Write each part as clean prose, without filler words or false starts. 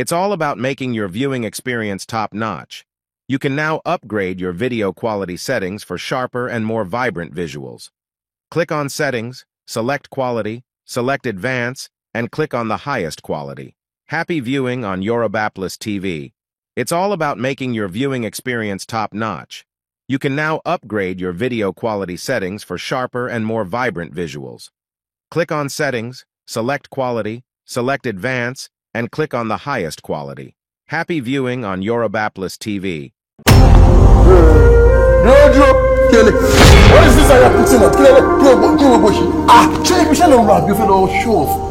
It's all about making your viewing experience top-notch. You can now upgrade your video quality settings for sharper and more vibrant visuals. Click on Settings, select Quality, select Advance, and click on the highest quality. Happy viewing on Yorubaplus TV. It's all about making your viewing experience top-notch. You can now upgrade your video quality settings for sharper and more vibrant visuals. Click on Settings, select Quality, select Advance, and click on the highest quality. Happy viewing on Yorubaplus TV. What is this I am putting on?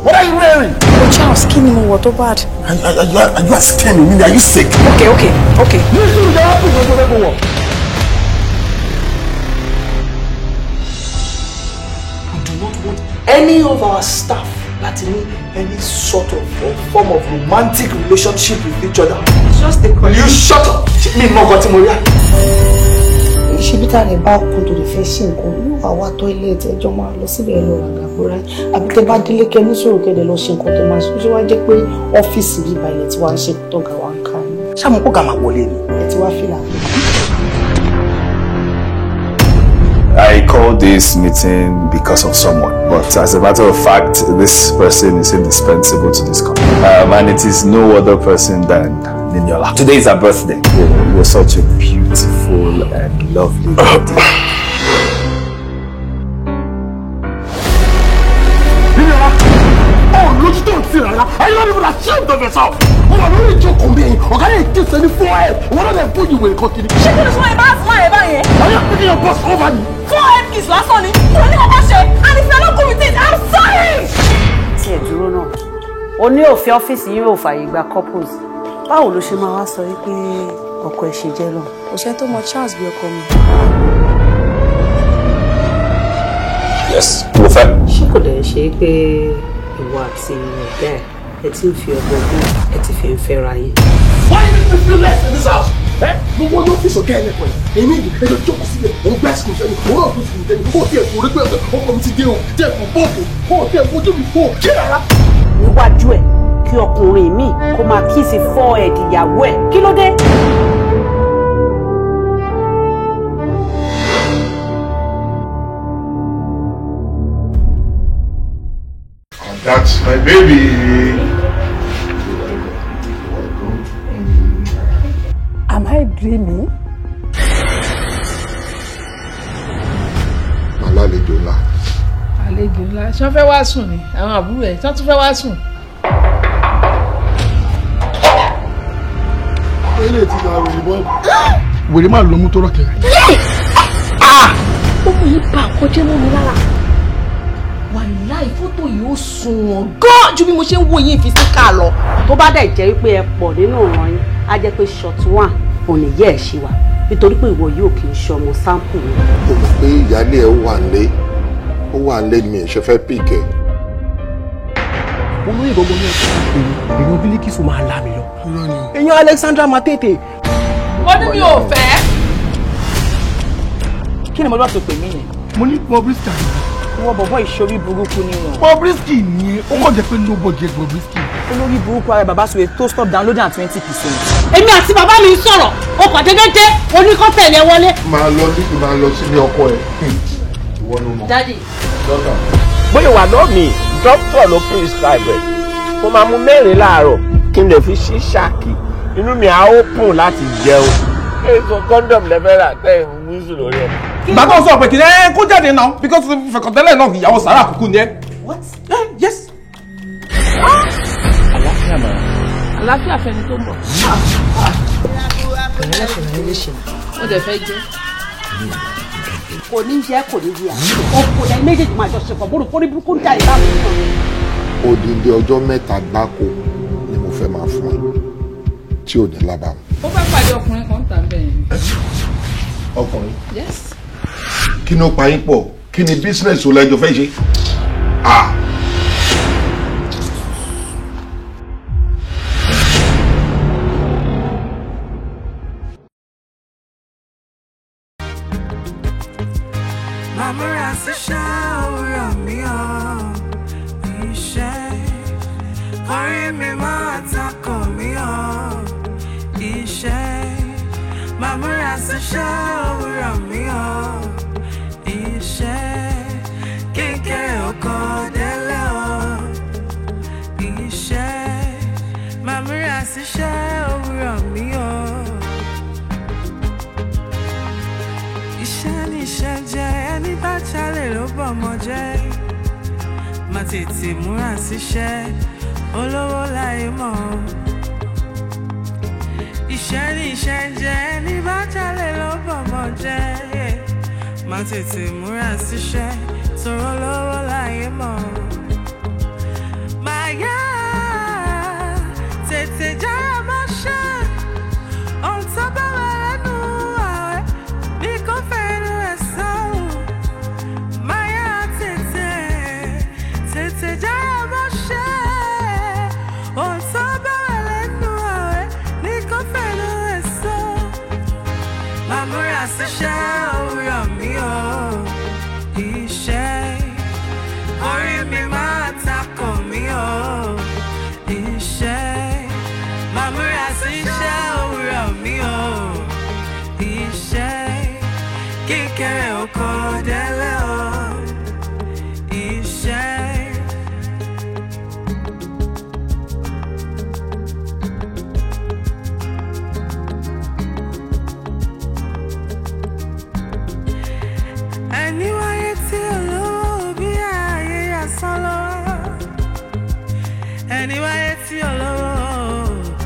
What are you wearing? Oh, Charles, skinny me, what bad? Are you scamming me? Are you sick? Okay. We do not want any of our staff any sort of form of romantic relationship with each other. It's just a question. You shut up! Me no got Moria. She better than back to the facing. You are what toilet, a joma, Losibelo, and Gabura. I be the bad delicate, so get the lotion cotomas. So I get way office by let's one ship dog one can. Some Ogama Bolin, it's Wafila. I called this meeting because of someone, but as a matter of fact, this person is indispensable to this company. And it is no other person than Ninyola. Today is her birthday. You're such a beautiful and lovely lady. Oh, look, don't see that. Are you not even ashamed of yourself? Oh, I'm only joking, baby. I'm going to kiss any forehead. What are they put you in continue? She could have my boss, my buy. Are you picking your boss over me? 4 kiss last one. You only have a share. And if you're not good with it, I'm sorry. See, Duro no. Only of your office you offer you back couples. Báwo ló ṣe máa wá sọ wípé ọkọ ẹ̀ ṣe jẹ́ lọ? Kò ṣe tó mọ chance bí ọkọ mi. Yes, mo fẹ́. Ṣé kò dẹ̀ ṣe pé ìwọ àti ọ̀gá ẹ̀ ti ń fi ọgbọ́n gún ẹ ti fi ń fẹ́ra yín? Why did you feel less in this house? No one notice ọ̀gá ẹ̀ lẹ́kọ̀ọ́ ẹ̀. Èmi ẹjọ́ jókòó sílẹ̀, òun bẹ́ẹ̀ sùn sẹ́ni, òun náà tó sùn sẹ́ni, kó tiẹ̀ kó rí pé ọkọ mi ti dé o, tiẹ̀ kó bọ́ọ̀kù, kó tiẹ̀ fojú mi fò, kí rárá. Níwájú ẹ̀ kí ọkùnrin mi kó máa kíìsì forehead ìyàwó ẹ̀, kí ló dé? That's my baby. Am I dreaming? Àlejò ńlá. Àlejò ńlá. Ṣé wọ́n fẹ́ wá sùn ni? Àwọn àbúrò ẹ̀ ṣé wọ́n tún fẹ́ wá sùn? Ilé ti ta òyìnbó. Wèrè máa lo mú tó rọ̀kẹ̀. Ó mú yín bá àkọ́jẹ́ mọ́ mi lára. Wàláì fótó yìí ó sunwọ̀n gan ju bí mo ṣe ń wo yín fi síkà lọ. Tó bá dẹ̀ jẹ́ pé ẹ pọ̀ nínú ọ̀ràn yín, á jẹ́ pé short one òní yẹ́ ẹ̀ ṣe wà. Nítorí pé ìwọ yóò kì í ṣe ọmọ sample mi. Mo mọ̀ pé ìyáálé ẹ̀ wà nílé mi ṣe fẹ́ pìkẹ́. Olóyè gbogbo ní ọ̀sán èèyàn Bílíkísù máa lá mi lọ. Èèyàn Alexandra máa tètè. Wọ́n ní mi ò fẹ́. Kí ni mo bá tó pè mí yẹn? Mo ní Bobrisky. Wọ́n bọ̀bọ̀ ìṣorí burúkú ni wọn. Bobrisky ni ó kàn jẹ́ pé nobody get Bobrisky. Olórí burúkú ara bàbá sọ tó stop downloading at 20%. Èmi àti bàbá mi sọ̀rọ̀, ó kàn dédé oníkọ́tẹ̀lẹ̀ wọlé. Máa lọ sílé ọkọ ẹ̀. Ìwọ ló mọ̀. Daddy. Dọ́kà. Bóyá wà lọ́mìí dókítà ló prescribe ẹ̀ mo máa mu 4 láàárọ̀ kí n lè fi ṣí ṣáàkì inú mi á open láti jẹun èso condom lẹ́fẹ̀rà tẹ̀ ń wíṣù lórí ẹ̀. Bàbá sọ pé kí ẹ kó jáde náà because fẹ̀kọ̀tẹ́lẹ̀ náà ìyàwó sàrà àkókò ni ẹ. What? Yes. Àlàáfíà màá. Àlàáfíà fẹ́ni tó ń bọ̀. Ẹlẹ́sìn ní ilé ṣe. Ó dẹ̀ fẹ́ jẹ́. Kò ní jẹ́ kò ní jẹ́. Ọkọ̀ ẹ̀ méjèèjì máa jọ ṣẹ̀fọ̀ bóró fórí burúkú ń jáde láàmú. Odindi ọjọ́ 3 gbáko ni mo fẹ́ máa fún ẹ tí ò ní lábàámu. Ó fẹ́ pàdé ọkùnrin kan tà bẹ́ẹ̀. Ọkùnrin. Yes. Kí ló pa yín pọ̀? Kí ni business o lẹ́jọ́ fẹ́ ṣe? Mama sì ṣàwòrán mi ọ́, iṣẹ́ kọrin mi máa takọ̀ mi ọ́. ṣiṣẹ́ òwúrọ̀ mi o. Iṣẹ́ kékeré ọkọ délé o. Iṣẹ́ máa múra síṣẹ́ òwúrọ̀ mi o. Iṣẹ́ ní iṣẹ́ jẹ́ ẹni bá jalè ló bọ̀ mọ́ jẹ́. Má tètè múra síṣẹ́ olówó láyé mọ́. Iṣẹ́ ní iṣẹ́ jẹ́ ẹni bá jalè ló bọ̀ mọ́ jẹ́. Má tètè múra síṣẹ́ tọrọ olówó láyé mọ́. Máyá tètè jára mọ́ṣẹ́ ohun tó bá wà lẹ́nu ààwẹ̀ ní kò fẹ́nu ẹ̀ sọ́hùn. Máyá tètè jára mọ́ṣẹ́ ohun tó bá wà lẹ́nu ààwẹ̀ ní kò fẹ́nu ẹ̀ sọ́hùn. Má múra síṣẹ́ òwúrọ̀ mi o. Iṣẹ́ orí mi máa takò mí o. Iṣẹ́ máa múra síṣẹ́ òwúrọ̀ mi o. Iṣẹ́ kékeré oko délé o. Iṣẹ́. Ẹni wáyé tí olówó bí ayé asán lọ. Ẹni wáyé tí olówó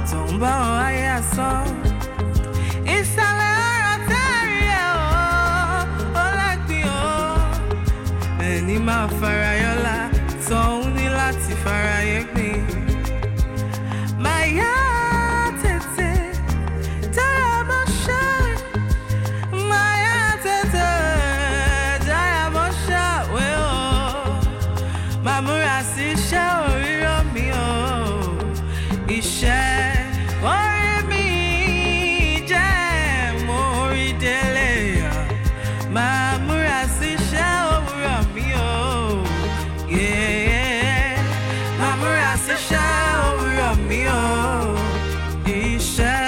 tó ń bá wọn ayé asán. Ìsàlẹ̀ ọ̀rọ̀ tẹ́rì ẹ̀ ó lẹ́gbìn o. Ẹni máa farayọ́lá tóun ní láti farayé gbìn. Máyá tètè jára mọ́ṣẹ́. Máyá tètè jára mọ́ṣẹ́ wẹ́ o. Má múra sí iṣẹ́ òrírọ́ mi o. Iṣẹ́ orí mi jẹ́ mo rí délé. Má múra sí iṣẹ́ òwúrọ̀ mi o. Má múra sí iṣẹ́ òwúrọ̀ mi o. Iṣẹ́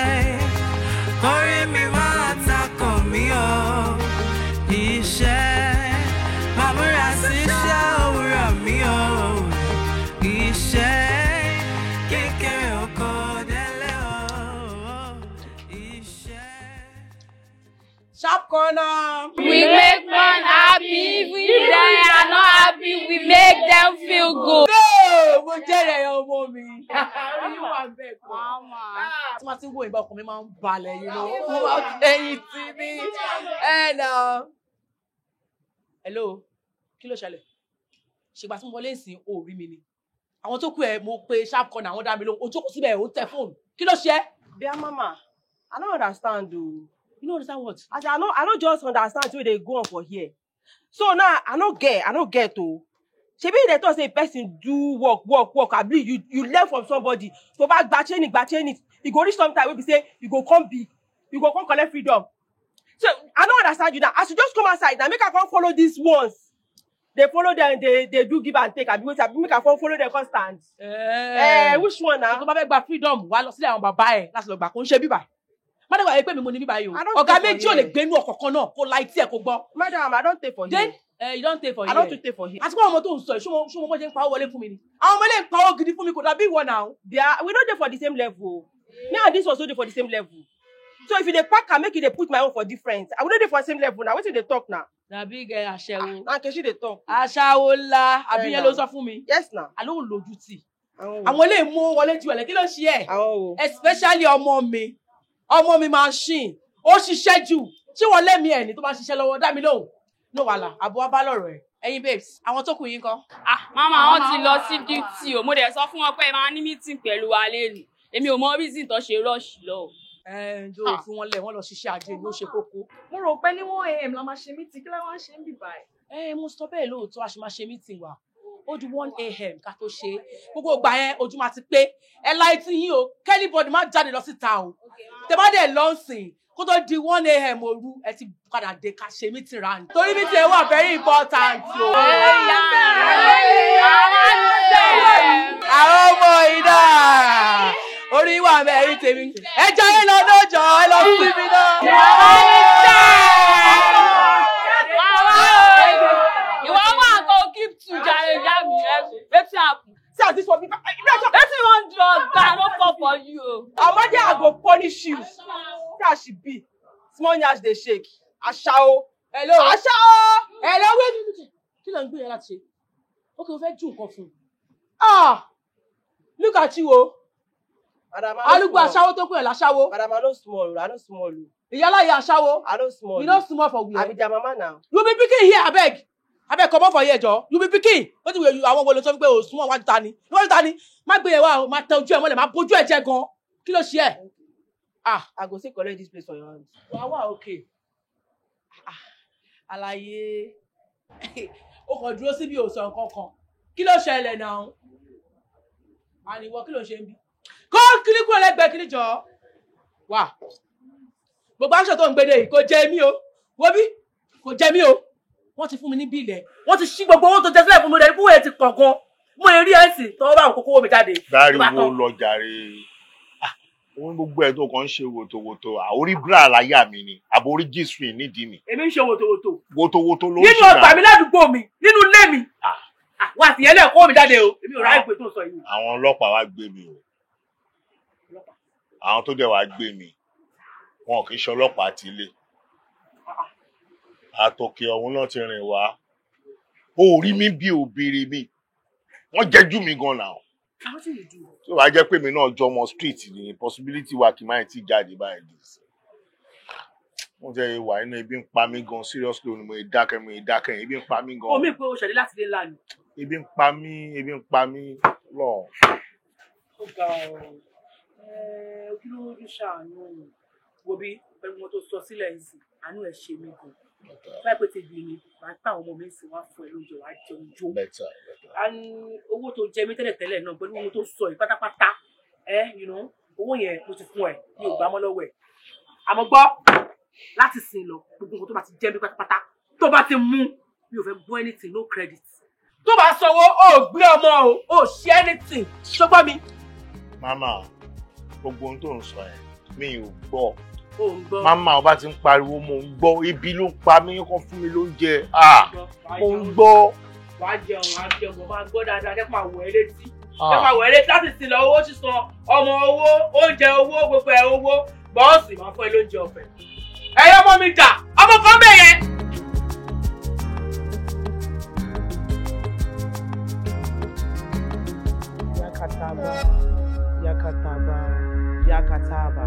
orí mi máa takò mí o. Iṣẹ́ má múra sí iṣẹ́ òwúrọ̀ mi o. Iṣẹ́ kékeré oko délé o. Iṣẹ́. Sharp corner. We make one happy. If they are not happy, we make them feel good. Mo jẹ́rìí ẹ̀yọ́ ọmọ mi. Orí wà bẹ́ẹ̀ kọ́. Tí wọ́n ti ń wo ìgbà ọkùnrin máa ń balẹ̀ yìí lọ. Mo máa ń tẹ̀yìn tí ní. Hello, kí ló ṣẹlẹ̀? Ṣègbà tí mo wọlé ìsìn orí mi ni. Àwọn tó kù ẹ̀ mo pe sharp corner àwọn dá mi lóhùn. Ojú kò síbẹ̀ ò ń tẹ fóònù. Kí ló ṣe? Dear mama, I don't understand o. You don't understand what? I don't just understand where they go on for here. So now I no get o. Shebi they talk say person do work. I believe you learn from somebody. So back batching it. You go reach some time where we say you go come collect freedom. So I don't understand you now. I should just come outside and make I come follow these ones. They follow them, they do give and take. I be make I come follow them constant. Which one now? So back gba freedom. Wá lọ sílé àwọn bàbá ẹ̀ láti lọ gbà kó ń ṣe bíbà. Madam, I pay me money bíbà yìí o. Ọ̀gá méjì ò lè gbé inú ọkọ̀ kan náà kó la etí ẹ̀ kó gbọ́. Madam, I don't take for here. You don't take for here. I don't take for here. Àti pé àwọn ọmọ tó ń sọ ṣé mo bọ́ ṣe ń pa owó wọlé fún mi ni. Àwọn ọmọ ilé ń pa owó gidi fún mi kò dàbí ìwọ náà. We don't dey for the same level. Me and this also dey for the same level. So if you dey pack am make you dey put my own for different. I don't dey for the same level now. Wetin dey talk now? Na big aṣẹ́wó. Na Nkechi dey talk. Aṣáwó ńlá àbí yẹn ló sọ fún mi. Yes na. Àló lójú tì. Àwọn ilé mú wọlé ju ẹ̀lẹ́ kí ló ṣe ẹ̀? Especially ọmọ mi machine. Ó ṣiṣẹ́ jù. Ṣé wọ́n lẹ́mí ẹ̀ ní tó bá ṣiṣẹ́ lọ́wọ́ dá mi lóhùn? No wàhálà, àbọ̀ wá bá lọ̀rọ̀ ẹ̀. Ẹ̀yin babes, àwọn tó kù yín kọ́. Mama, wọ́n ti lọ sí duty o. Mo dẹ̀ sọ fún wọn pé ẹ máa ní meeting pẹ̀lú wa lẹ́nu. Èmi ò mọ reason tó ṣe rush lọ. Jọ̀ọ́ fún wọn lẹ̀ wọ́n lọ ṣiṣẹ́ ajé ni ó ṣe kókó. Mo rò pé ní 1 AM la máa ṣe meeting kí la wá ṣe ń bì báyìí. Mo sọ bẹ́ẹ̀ lóòótọ́ a ṣe máa ṣe meeting wa. Ó di 1 AM ká tó ṣe. Gbogbo ìgbà yẹn ojú máa ti pé. Ẹ láì tí yín o, kẹ́nìbọ̀dì má jáde lọ síta o. Tẹ bá dẹ̀ lọ́nsìn. Kó tó di 1 AM òru ẹ ti padà dé ká ṣe meeting round. Torí meeting ẹ wà very important o. Àwọn ọmọ ìdá Orí wà mẹ́rin tèmi. Ẹ jayé lọ lọ́jọ́, ẹ lọ sí mi náà. Ìwọ wà kó keep to jare yami. Wetin happen? See as this one be. Wetin you wan do us bad? I no fall for you. Amadi, I go punish you. See as she be. Small nyash dey shake. Aṣawo. Hello. Aṣawo. Hello, wait. Kí ló ń gbé yẹn láti ṣe? Okay, o fẹ́ ju nǹkan fún. Ah! Look at you, oh. Alugbo aṣawo tó kú ẹ̀ láṣawo. Madam, I no small. Ìyálà ìyá aṣawo. I no small. You no small for where? I be their mama now. You be pikin here, abeg. Abeg comot for here, Joe. You be pikin. What do you àwọn wo ló sọ pé o small wá ta ni? Wọ́n ta ni? Má gbé yẹn wá o, má tẹ ojú ẹ̀ mọ́lẹ̀, má bójú ẹ̀ jẹ́ gan. Kí ló ṣe ẹ́? Ah, I go say collect this place for your hand. Wá okay. Àlàyé. O kò dúró síbi o sọ nǹkan kan. Kí ló ṣẹlẹ̀ náà? Àníwọ̀ kí ló ṣe ń bí? Kó kiri kúrò lẹ́gbẹ̀ẹ́ kiri jọ. Wá. Gbogbo aṣọ tó ń gbé dé yìí kò jẹ mí o. Wo bí? Kò jẹ mí o. Wọ́n ti fún mi ní bílẹ̀. Wọ́n ti ṣí gbogbo owó tó jẹ sílẹ̀ fún mi rẹ̀ fún ẹ̀ ti kọ̀ọ̀kan. Mo rí ẹ̀sìn tó bá òkókó mi jáde. Dáríwó lọ jàre. Òun gbogbo ẹ̀ tó kàn ń ṣe wòtòwòtò. Àórí bra láyà mi ni. Àbórí Jésù nídìí mi. Èmi ń ṣe wòtòwòtò. Wòtòwòtò ló ń ṣe. Nínú ọgbà mi ládùúgbò mi, nínú ilé mi. Wà á tìyẹn lẹ́ẹ̀kọ́ mi jáde o. Èmi ò ráyè pé tó sọ yìí. Àwọn ọlọ́pàá wá gbé mi o. Àwọn tó dẹ̀ wá gbé mi. Wọn kì í ṣe ọlọ́pàá ti ilé. Àtòkè ọ̀hún náà ti rìn wá. O rí mi bí òbèrè mi. Wọ́n jẹ́jú mi gan náà. Tí ó bá jẹ́ pé mi náà jọmọ street ni possibility wà kí máa ti jáde báyìí. Wọ́n jẹ́ ìwà inú ebi ń pa mí gan seriously ni mo dákẹ́ ebi ń pa mí gan. Omi pé o ṣẹ̀dé láti dé ńlá ni. Ebi ń pa mí lọ. Ó ga ọ̀ kí ló ń ṣàánú wo bí pẹ̀lú wọn tó sọ sílẹ̀ yìí sí àánú ẹ̀ ṣe mí gan. Báyìí pé tèmi ni màá pa àwọn ọmọ mi sí wá fún ẹ lóúnjẹ wá jẹun jó. Owó tó jẹ mí tẹ́lẹ̀ náà pẹ̀lú owó tó sọ yìí pátápátá owó yẹn mo ti fún ẹ mi ò gbà mọ́ lọ́wọ́ ẹ̀. Àmọ́ gbọ́ láti sìn lọ gbogbo nǹkan tó bá ti jẹ mí pátápátá tó bá ti mú mi ò fẹ́ gbọ́ anything no credit. Tó bá sanwó ó gbé ọmọ o ṣe anything ṣọgbọ́n mi. Mama gbogbo ohun tó ń sọ ẹ mi ò gbọ́. Mama ọba ti ń pariwo mo ń gbọ́ ibi ló ń pa mí kàn fún mi lóúnjẹ mo ń gbọ́. Wàá jẹun mo máa gbọ́ dáadáa jẹ́ máa wọ̀ ẹ́ létí láti sin lọ owó sísan ọmọ owó oúnjẹ owó gbogbo ẹ̀ owó bọ́ọ̀sì máa fún ẹ lóúnjẹ ọ̀fẹ́. Ẹ̀yọ́ ọmọ mi jà ọmọ kan bẹ̀ yẹn. Yakataba.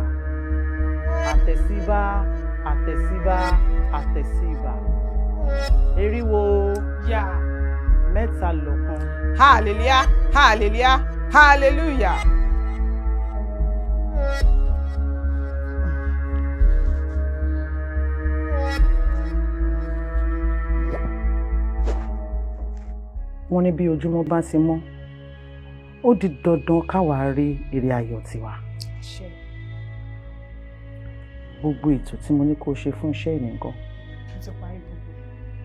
Àtẹ̀síbá. Eriwo. Mẹ́ta lọ́kan. Hallelujah. Wọ́n ní bí ojúmọ́ bá ti mọ́, ó di dandan káwa rí ire ayọ̀ tiwa. Gbogbo ètò tí mo ní kó ṣe fún iṣẹ́ ìní nǹkan.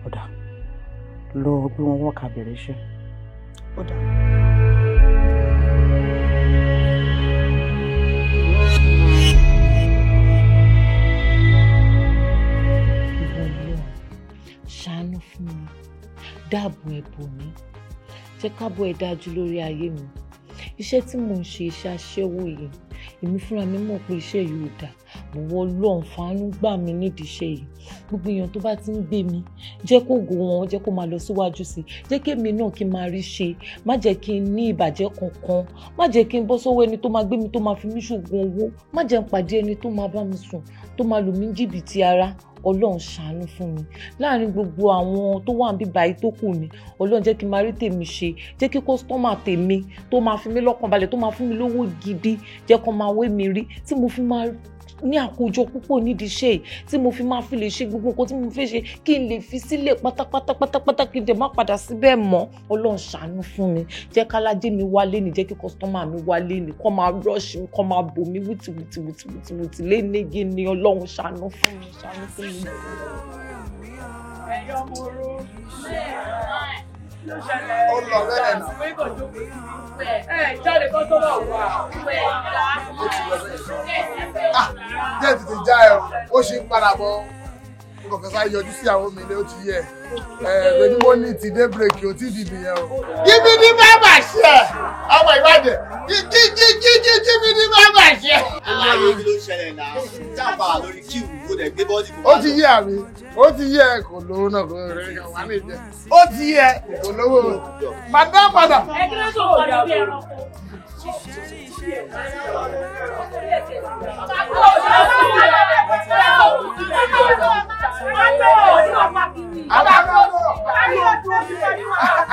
Ọ̀dà lọ bí wọ́n wọ́n ká bẹ̀rẹ̀ iṣẹ́. Ọ̀dà. Ṣàánú fún mi, dáàbò ẹ̀bùn mi, jẹ́ kábọ̀ ẹ̀ dájú lórí ayé mi. Iṣẹ́ tí mò ń ṣe iṣẹ́ aṣẹ́wó yìí, èmi fúnra mi mọ̀ pé iṣẹ́ yìí ò dáa. Mo wọ Ọlọ́run fàánú gbà mí nídìí iṣẹ́ yìí. Gbogbo èèyàn tó bá ti ń gbé mi, jẹ́ kó ògo wọn, jẹ́ kó máa lọ síwájú sí i. Jẹ́ kí èmi náà kí n máa rí ṣe. Má jẹ́ kí n ní ìbàjẹ́ kankan. Má jẹ́ kí n bọ́ sọ́wọ́ ẹni tó máa gbé mi tó máa fi mí ṣògùn owó. Má jẹ́ n pàdé ẹni tó máa bá mi sùn, tó máa lù mí jìbìtì ara. Ọlọ́run ṣàánú fún mi. Láàárín gbogbo àwọn tó wà níbí báyìí tó kù mi, Ọlọ́run jẹ́ kí n máa rí tèmi ṣe. Jẹ́ kí kọ́sítọ́mà tèmi tó máa fi mí lọ́kàn balẹ̀, tó máa fún mi lówó gidi, jẹ́ kó máa wé mi rí, tí mo fi máa ní àkójọ púpọ̀ nídìí iṣẹ́ yìí, tí mo fi máa fi lè ṣe gbogbo nǹkan tí mo fẹ́ ṣe, kí n lè fi sílẹ̀ pátápátá kí n dẹ̀ má padà síbẹ̀ mọ́. Ọlọ́run ṣàánú fún mi. Jẹ́ kálájé mi wálé ni, jẹ́ kí kọ́sítọ́mà mi wálé ni, kó máa rush mi, kó máa bò mí wìtìwìtì lénege ni. Ọlọ́run ṣàánú fún mi, ṣàánú fún mi. Ẹ̀yọ́ moro. Ó lọ bẹ́ẹ̀ náà. Jáde kan tó bá wà. Díẹ̀ tètè já ẹ o, ó ṣe ń padà bọ̀. Mo kàn fẹ́ sáré yọjú sí àwọn mi ilé ó ti yẹ. Pẹ̀lú mo ní ti dé bírèkì ò tí ì dìbì yẹn o. Gíbi ní bàbà ṣe! Ọmọ Ìbàdàn, gíbi ní bàbà ṣe! Ayé kí ló ṣẹlẹ̀ náà? Jàǹbá lórí kíwù kó dẹ̀ gbé bọ́ọ̀dì. Ó ti yẹ àmì, ó ti yẹ kò lówó náà kò rẹ̀ kàn wá lè jẹ. Ó ti yẹ kò lówó. Padà. Ẹ kí ló tó kọ́ ní bí ẹranko?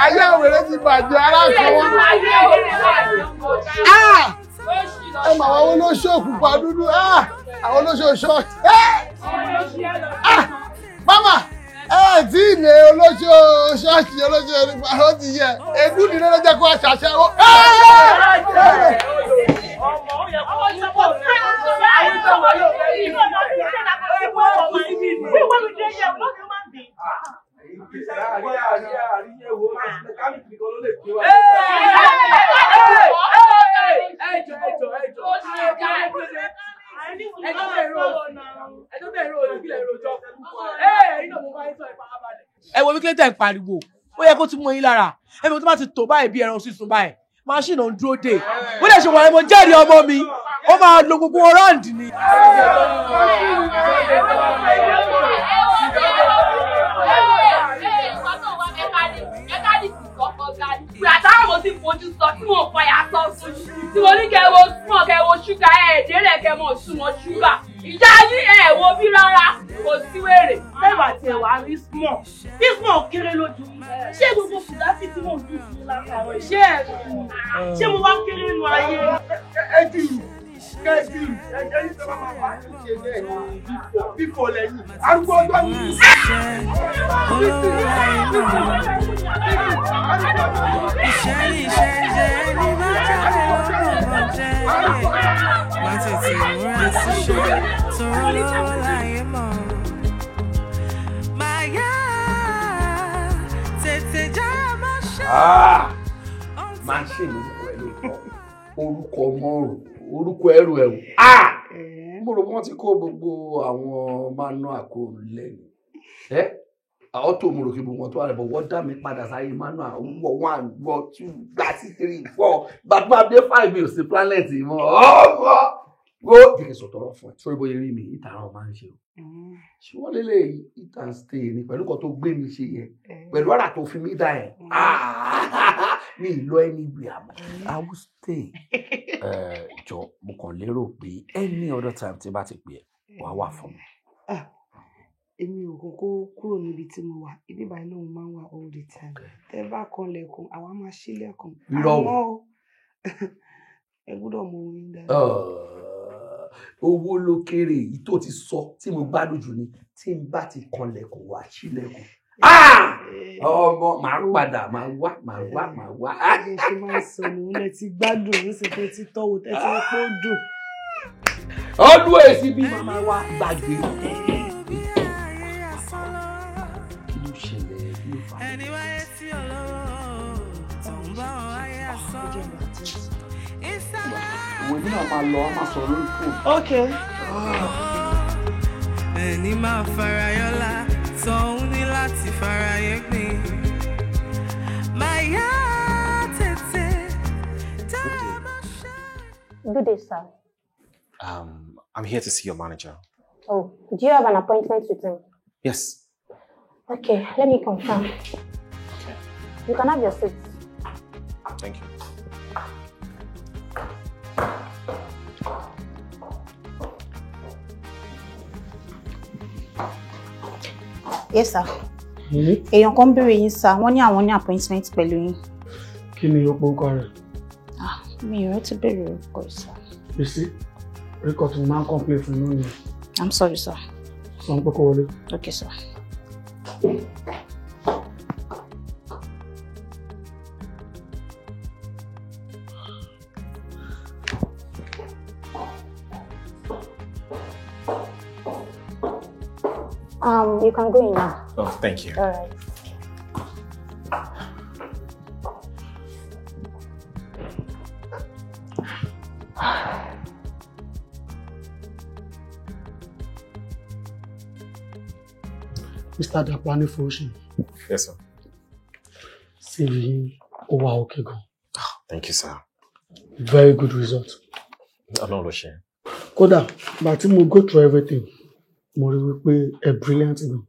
Ayé òwèrè ti bàjẹ́ aláṣọwọ́. Ẹ mà wọ́n olóṣò pupa dúdú. Àwọn olóṣò ṣọ́ọ̀tì. Mama! Tí ilé olóṣò ṣọ́ọ̀ṣì olóṣò nípa ó ti yẹ. Ègún ni ló jẹ́ kó aṣàṣẹ́ ó. Ẹ wo wíkẹ́ tẹ̀ ń pariwo, ó yẹ kó tún mọ yín lára, ẹ̀mí tó bá ti tò báyìí bí ẹran sísun báyìí, máṣínì ń dúró dè, bó lè ṣe wà ní mo jẹ́rìí ọmọ mi, ó máa lo gbogbo ọ̀ráǹdì ni. Àtàwọn mo ti fojú sọ tí mo fọ yàtọ̀ fún yín. Tí mo ní kẹwo súnmọ́ kẹwo ṣúgà délẹ̀ kẹmọ súnmọ́ ṣúgà. Ìjà yín wo bí rárá kò sí wèrè. Bẹ́ẹ̀ni àti ẹ̀wà rí small. Bí small kéré lójú. Ṣé gbogbo fùdásì tí mò ń dùn sí látàrọ̀ ìṣe ẹ̀sùn? Ṣé mo wá kéré nínú ayé? Kẹ́sì ẹ̀jẹ̀ ní sọ́mọ́ máa wà ní ṣe bẹ́ẹ̀ ní bífọ̀ lẹ́yìn. Arúgbó ọjọ́ ní. Máa ṣe ìlú pẹ̀lú orúkọ mọ́rùn orúkọ ẹrù ẹ̀wù. Mo rò wọ́n ti kó gbogbo àwọn máa ná àkóró lẹ́nu. Àwọn tó mo rò kí gbogbo wọn tó wà lẹ́bọ̀ wọ́n dá mi padà sáyé máa ná àwọn 1 2 3 4 bàbá abé 5 mi ò sí planet mọ́. Wo jẹ́ sọ̀tọ̀rọ̀ fún ẹ. Sórí bóyá rí mi ìtara ọ̀ máa ń ṣe o. Ṣé wọ́n lélẹ̀ ìtàn stay ni pẹ̀lú kan tó gbé mi ṣe yẹn pẹ̀lú ọ̀rà tó fi mí dá yẹn. Mi lọ ẹni ibi àmọ́. I will stay. Jọ mo kàn lérò pé any other time tí bá ti pè ẹ́ wàá wà fún mi. Èmi ò kókó kúrò níbi tí mo wà ibi báyìí náà mo máa ń wà all the time. Tẹ́ bá kan lẹ̀kùn àwa máa ṣí lẹ̀kùn. Àmọ́ ẹ gbọ́dọ̀ mọ orin dáadáa. Owó ló kéré èyí tó ti sọ tí mo gbádùn jù ni tí n bá ti kan lẹ̀kùn wá ṣí lẹ̀kùn. Ọmọ màá padà máa wá. Ẹ ṣe máa ń sọ ní ilé tí gbádùn ní ṣe pé tí tọ́wọ́ tẹ́tí pé ó dùn. Ọdún èsì bí màmá wa gbàgbé. Kí ló ṣẹlẹ̀ kí ló fà á? Ìwé náà máa lọ, a máa sọ lórí fóònù. Okay. Ẹni máa farayọ́lá tọ́hún ní láti farayé gbìn. Màyá tètè tá a máa ṣe. Good day, sir. I'm here to see your manager. Oh, do you have an appointment with him? Yes. Okay, let me confirm. Okay. You can have your seat. Thank you. Yes, sir. Èèyàn kan béèrè yín sir, wọ́n ní àwọn ní appointment pẹ̀lú yín. Kí ni ó pọ̀ kọ́ rẹ̀? Mi ò rántí béèrè orúkọ ẹ̀ sir. You see, record to man complain fún inú ni. I'm sorry, sir. Sọ pé kó wọlé. Okay, sir. You can go in now. Oh, thank you. All right. Mr. Dapani Foshi. Yes, sir. CV Owa Okegon. Thank you, sir. Very good result. Ọlọ́run ló ṣe. Kódà, bá tí mo go through everything, mo rí wípé a brilliant gan.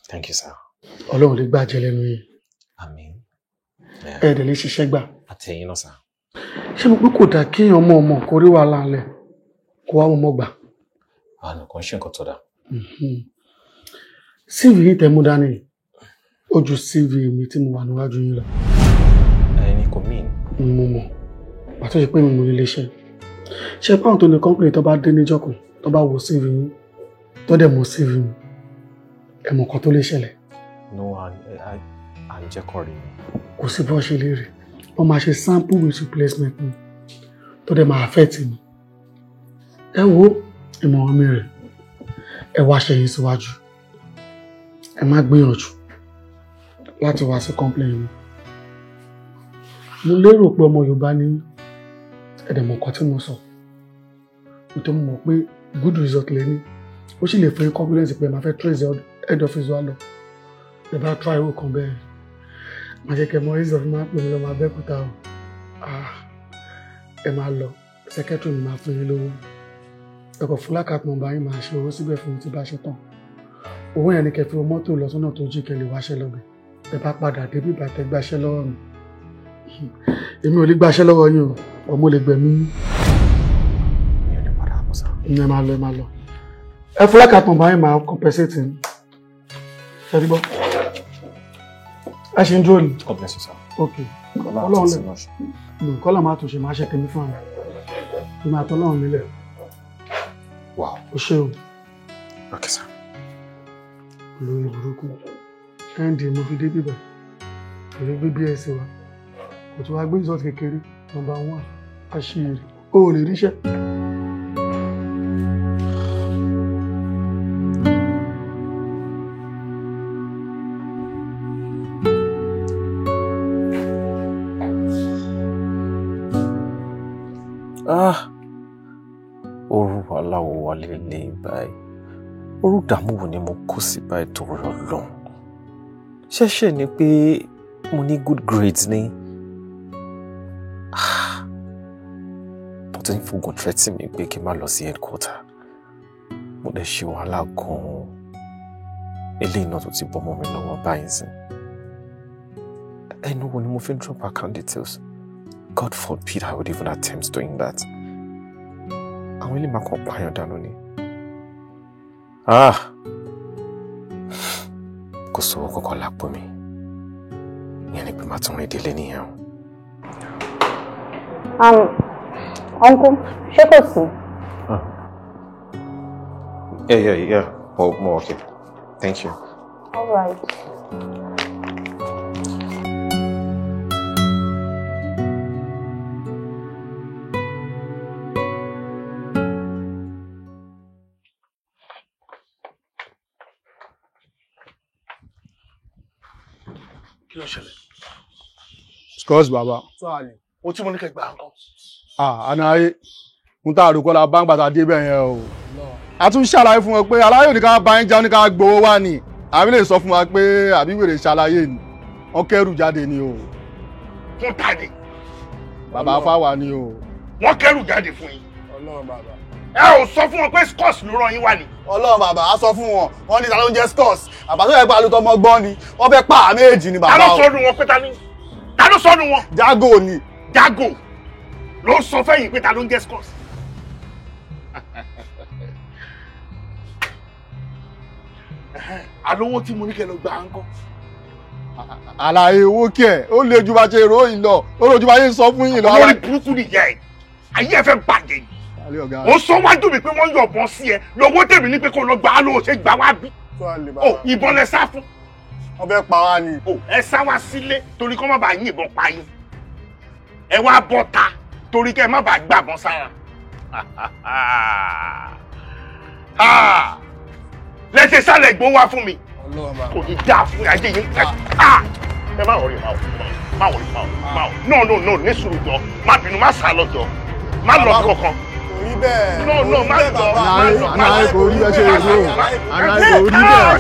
Thank you, sir. Ọlọ́run lè gbàjẹ́ lẹ́nu yín. Àmín. Ẹ dẹ̀ lè ṣiṣẹ́ gbà. Àtẹ̀yìn náà, sir. Ṣé mo pé kò dà kí ọmọ kó rí wàhálà ńlẹ̀ kó wá mọ́ gbà? Àná kan ṣe nǹkan tó dà. CV yìí tẹ́ mú dání ojú CV mi tí mo wà níwájú yín lọ. Ẹni kò mí. Mo mọ̀ pàtó ṣe pé mi mú nílé iṣẹ́. Ṣé báwọn tó ní company tó bá dé níjọ́ kan tó bá wo CV yín tó dẹ̀ mọ̀ CV mi ẹ mọ̀ kan tó lè ṣẹlẹ̀. No, à ń jẹ́ kọ́ rí mi. Kò sí bọ́ ṣe lè rí. Wọ́n máa ṣe sample with replacement mi tó dẹ̀ máa affect mi. Ẹ wo ìmọ̀ràn mi rẹ̀ ẹ wá ṣe yín síwájú. Ẹ má gbìyànjú láti wá sí complain mi. Mo lérò pé ọmọ Yorùbá ní ẹ̀dẹ̀mọ̀ nǹkan tí mo sọ. Nítorí mo mọ̀ pé good result lè ní. Ó sì lè fún confidence pé màá fẹ́ trace head office wa lọ. Ẹ bá try owó kan bẹ́ẹ̀. Màá jẹ́ kẹ́ mọ ease of máa pè mí lọ máa bẹ́kúta o. Ẹ máa lọ. Secretary mi máa fún yín lówó. Ẹ̀kọ́ fúlákàtì nọ́mbà yín máa ṣe owó síbẹ̀ fún mi tí bá ṣe tán. Owó yẹn ni kẹ́ fi mọ́tò lọ sọ́nà tó jí kẹ́ lè wáṣẹ́ lọ́gbẹ̀. Ẹ bá padà débi ìbàtẹ́ gbàṣẹ́ lọ́wọ́ mi. Èmi ò lè gbàṣẹ́ lọ́wọ́ yín o, ọmọ lè gbẹ̀mí. Mi ò ní padà mọ́ sá. Ẹ máa lọ. Ẹ fúlákàtì nọ́mbà yín máa compensate ní. Ṣé rí gbọ́? Ẹ ṣe ń dúró ni. God bless you, sir. Okay. Ọlọ́run lè. Kọ́lá máa tún ṣe máa ṣe tèmi fún àná. Èmi àtọ́lọ́run nílẹ̀. Wow. O ṣe o. Okay, sir. Olórí burúkú. Ẹ̀ǹdì mo fi dé bíbẹ̀. Èrè gbé bí ẹsẹ̀ wa. Kò tó wá gbé result kékeré. Number 1. Àṣírí. O ò lè ríṣẹ́. Orú aláwọ̀ wà lélẹ̀ báyìí. Orú dààmú wo ni mo kó sí báyìí torí Ọlọ́run. Ṣẹ̀ṣẹ̀ ni pé mo ní good grades ni. Mo ti ń fògùn threaten mi pé kí n má lọ sí headquarter. Mo dẹ̀ ṣe wàhálà gan-an. Eléyìí náà tó ti bọ́ mọ́ mi lọ́wọ́ báyìí sí. Ẹnu wo ni mo fi ń drop account details? God forbid I would even attempt doing that. Àwọn ilé máa kàn pààyàn dànù ni. Kò sówó kankan lápò mi. Ìyẹn ni pé màá tún rìn délé nìyẹn. Uncle, ṣé kò sí? Yeah. More okay. Thank you. All right. Kí ló ṣẹlẹ̀? Scores baba. Sọ́ọ̀lì, o tí mo ní kẹgbà nǹkan. Àná ayé, mo tá àrùkọ́ la bá ń gbàtà dé bẹ́ẹ̀ yẹn o. A tún ṣàlàyé fún wọn pé aláyò ní ká bá ń jẹun ní ká gbowó wá ni. Àbí lè sọ fún wa pé àbí wèrè ṣàlàyé ni. Wọ́n kẹ́rù jáde ni o. Fún tani? Bàbá Fáwa ni o. Wọ́n kẹ́rù jáde fún yín. Ọlọ́run bàbá. Ẹ ò sọ fún wọn pé scores ló rán yín wá ni. Ọlọ́run bàbá á sọ fún wọn wọ́n ní ta ló ń jẹ́ scores àbátó yẹ pé alùtọ́ ọmọ gbọ́n ni wọ́n fẹ́ pa méjì ni bàbá o. Ta ló sọdún wọn pé ta ló sọdún wọn. Jago ni. Jago ló sọ fẹ́yìn pé ta ló ń jẹ́ scores. Àlówó tí mo ní kẹ́ lọ gbà ń kọ́. Àlàyé owó kí ẹ̀ ó lè ju bá ṣe ròyìn lọ ó lè ju bá ṣe sọ fún yín lọ. Olórí burúkú nìyá ẹ̀ ayé ẹ fẹ́ bàjẹ́ ni. Ó sọ wájú mi pé wọ́n yọ̀bọ̀n sí ẹ lọ́wọ́ tèmi ní pé kó lọ gbà á lóò ṣe gbà wá bí. Ìbọn lẹ sá fún. Wọ́n fẹ́ pa wá ni. Ẹ sá wá sílé torí kó má bàa yín ìbọn pa yín. Ẹ wá bọ́ ta torí kẹ́ ẹ má bàa gbàbọn sára. Lẹ́sẹ̀ sálẹ̀ gbó wá fún mi. Kò ní dáa fún ayé yín. Ẹ má wọrí má wọrí. No, ní sùúrù jọ má bínú má sá lọ jọ má lọ bí kankan bẹ́ẹ̀. No, má lọ. Àná kò rí bẹ́ẹ̀ ṣe é ṣe o. Àná kò rí bẹ́ẹ̀.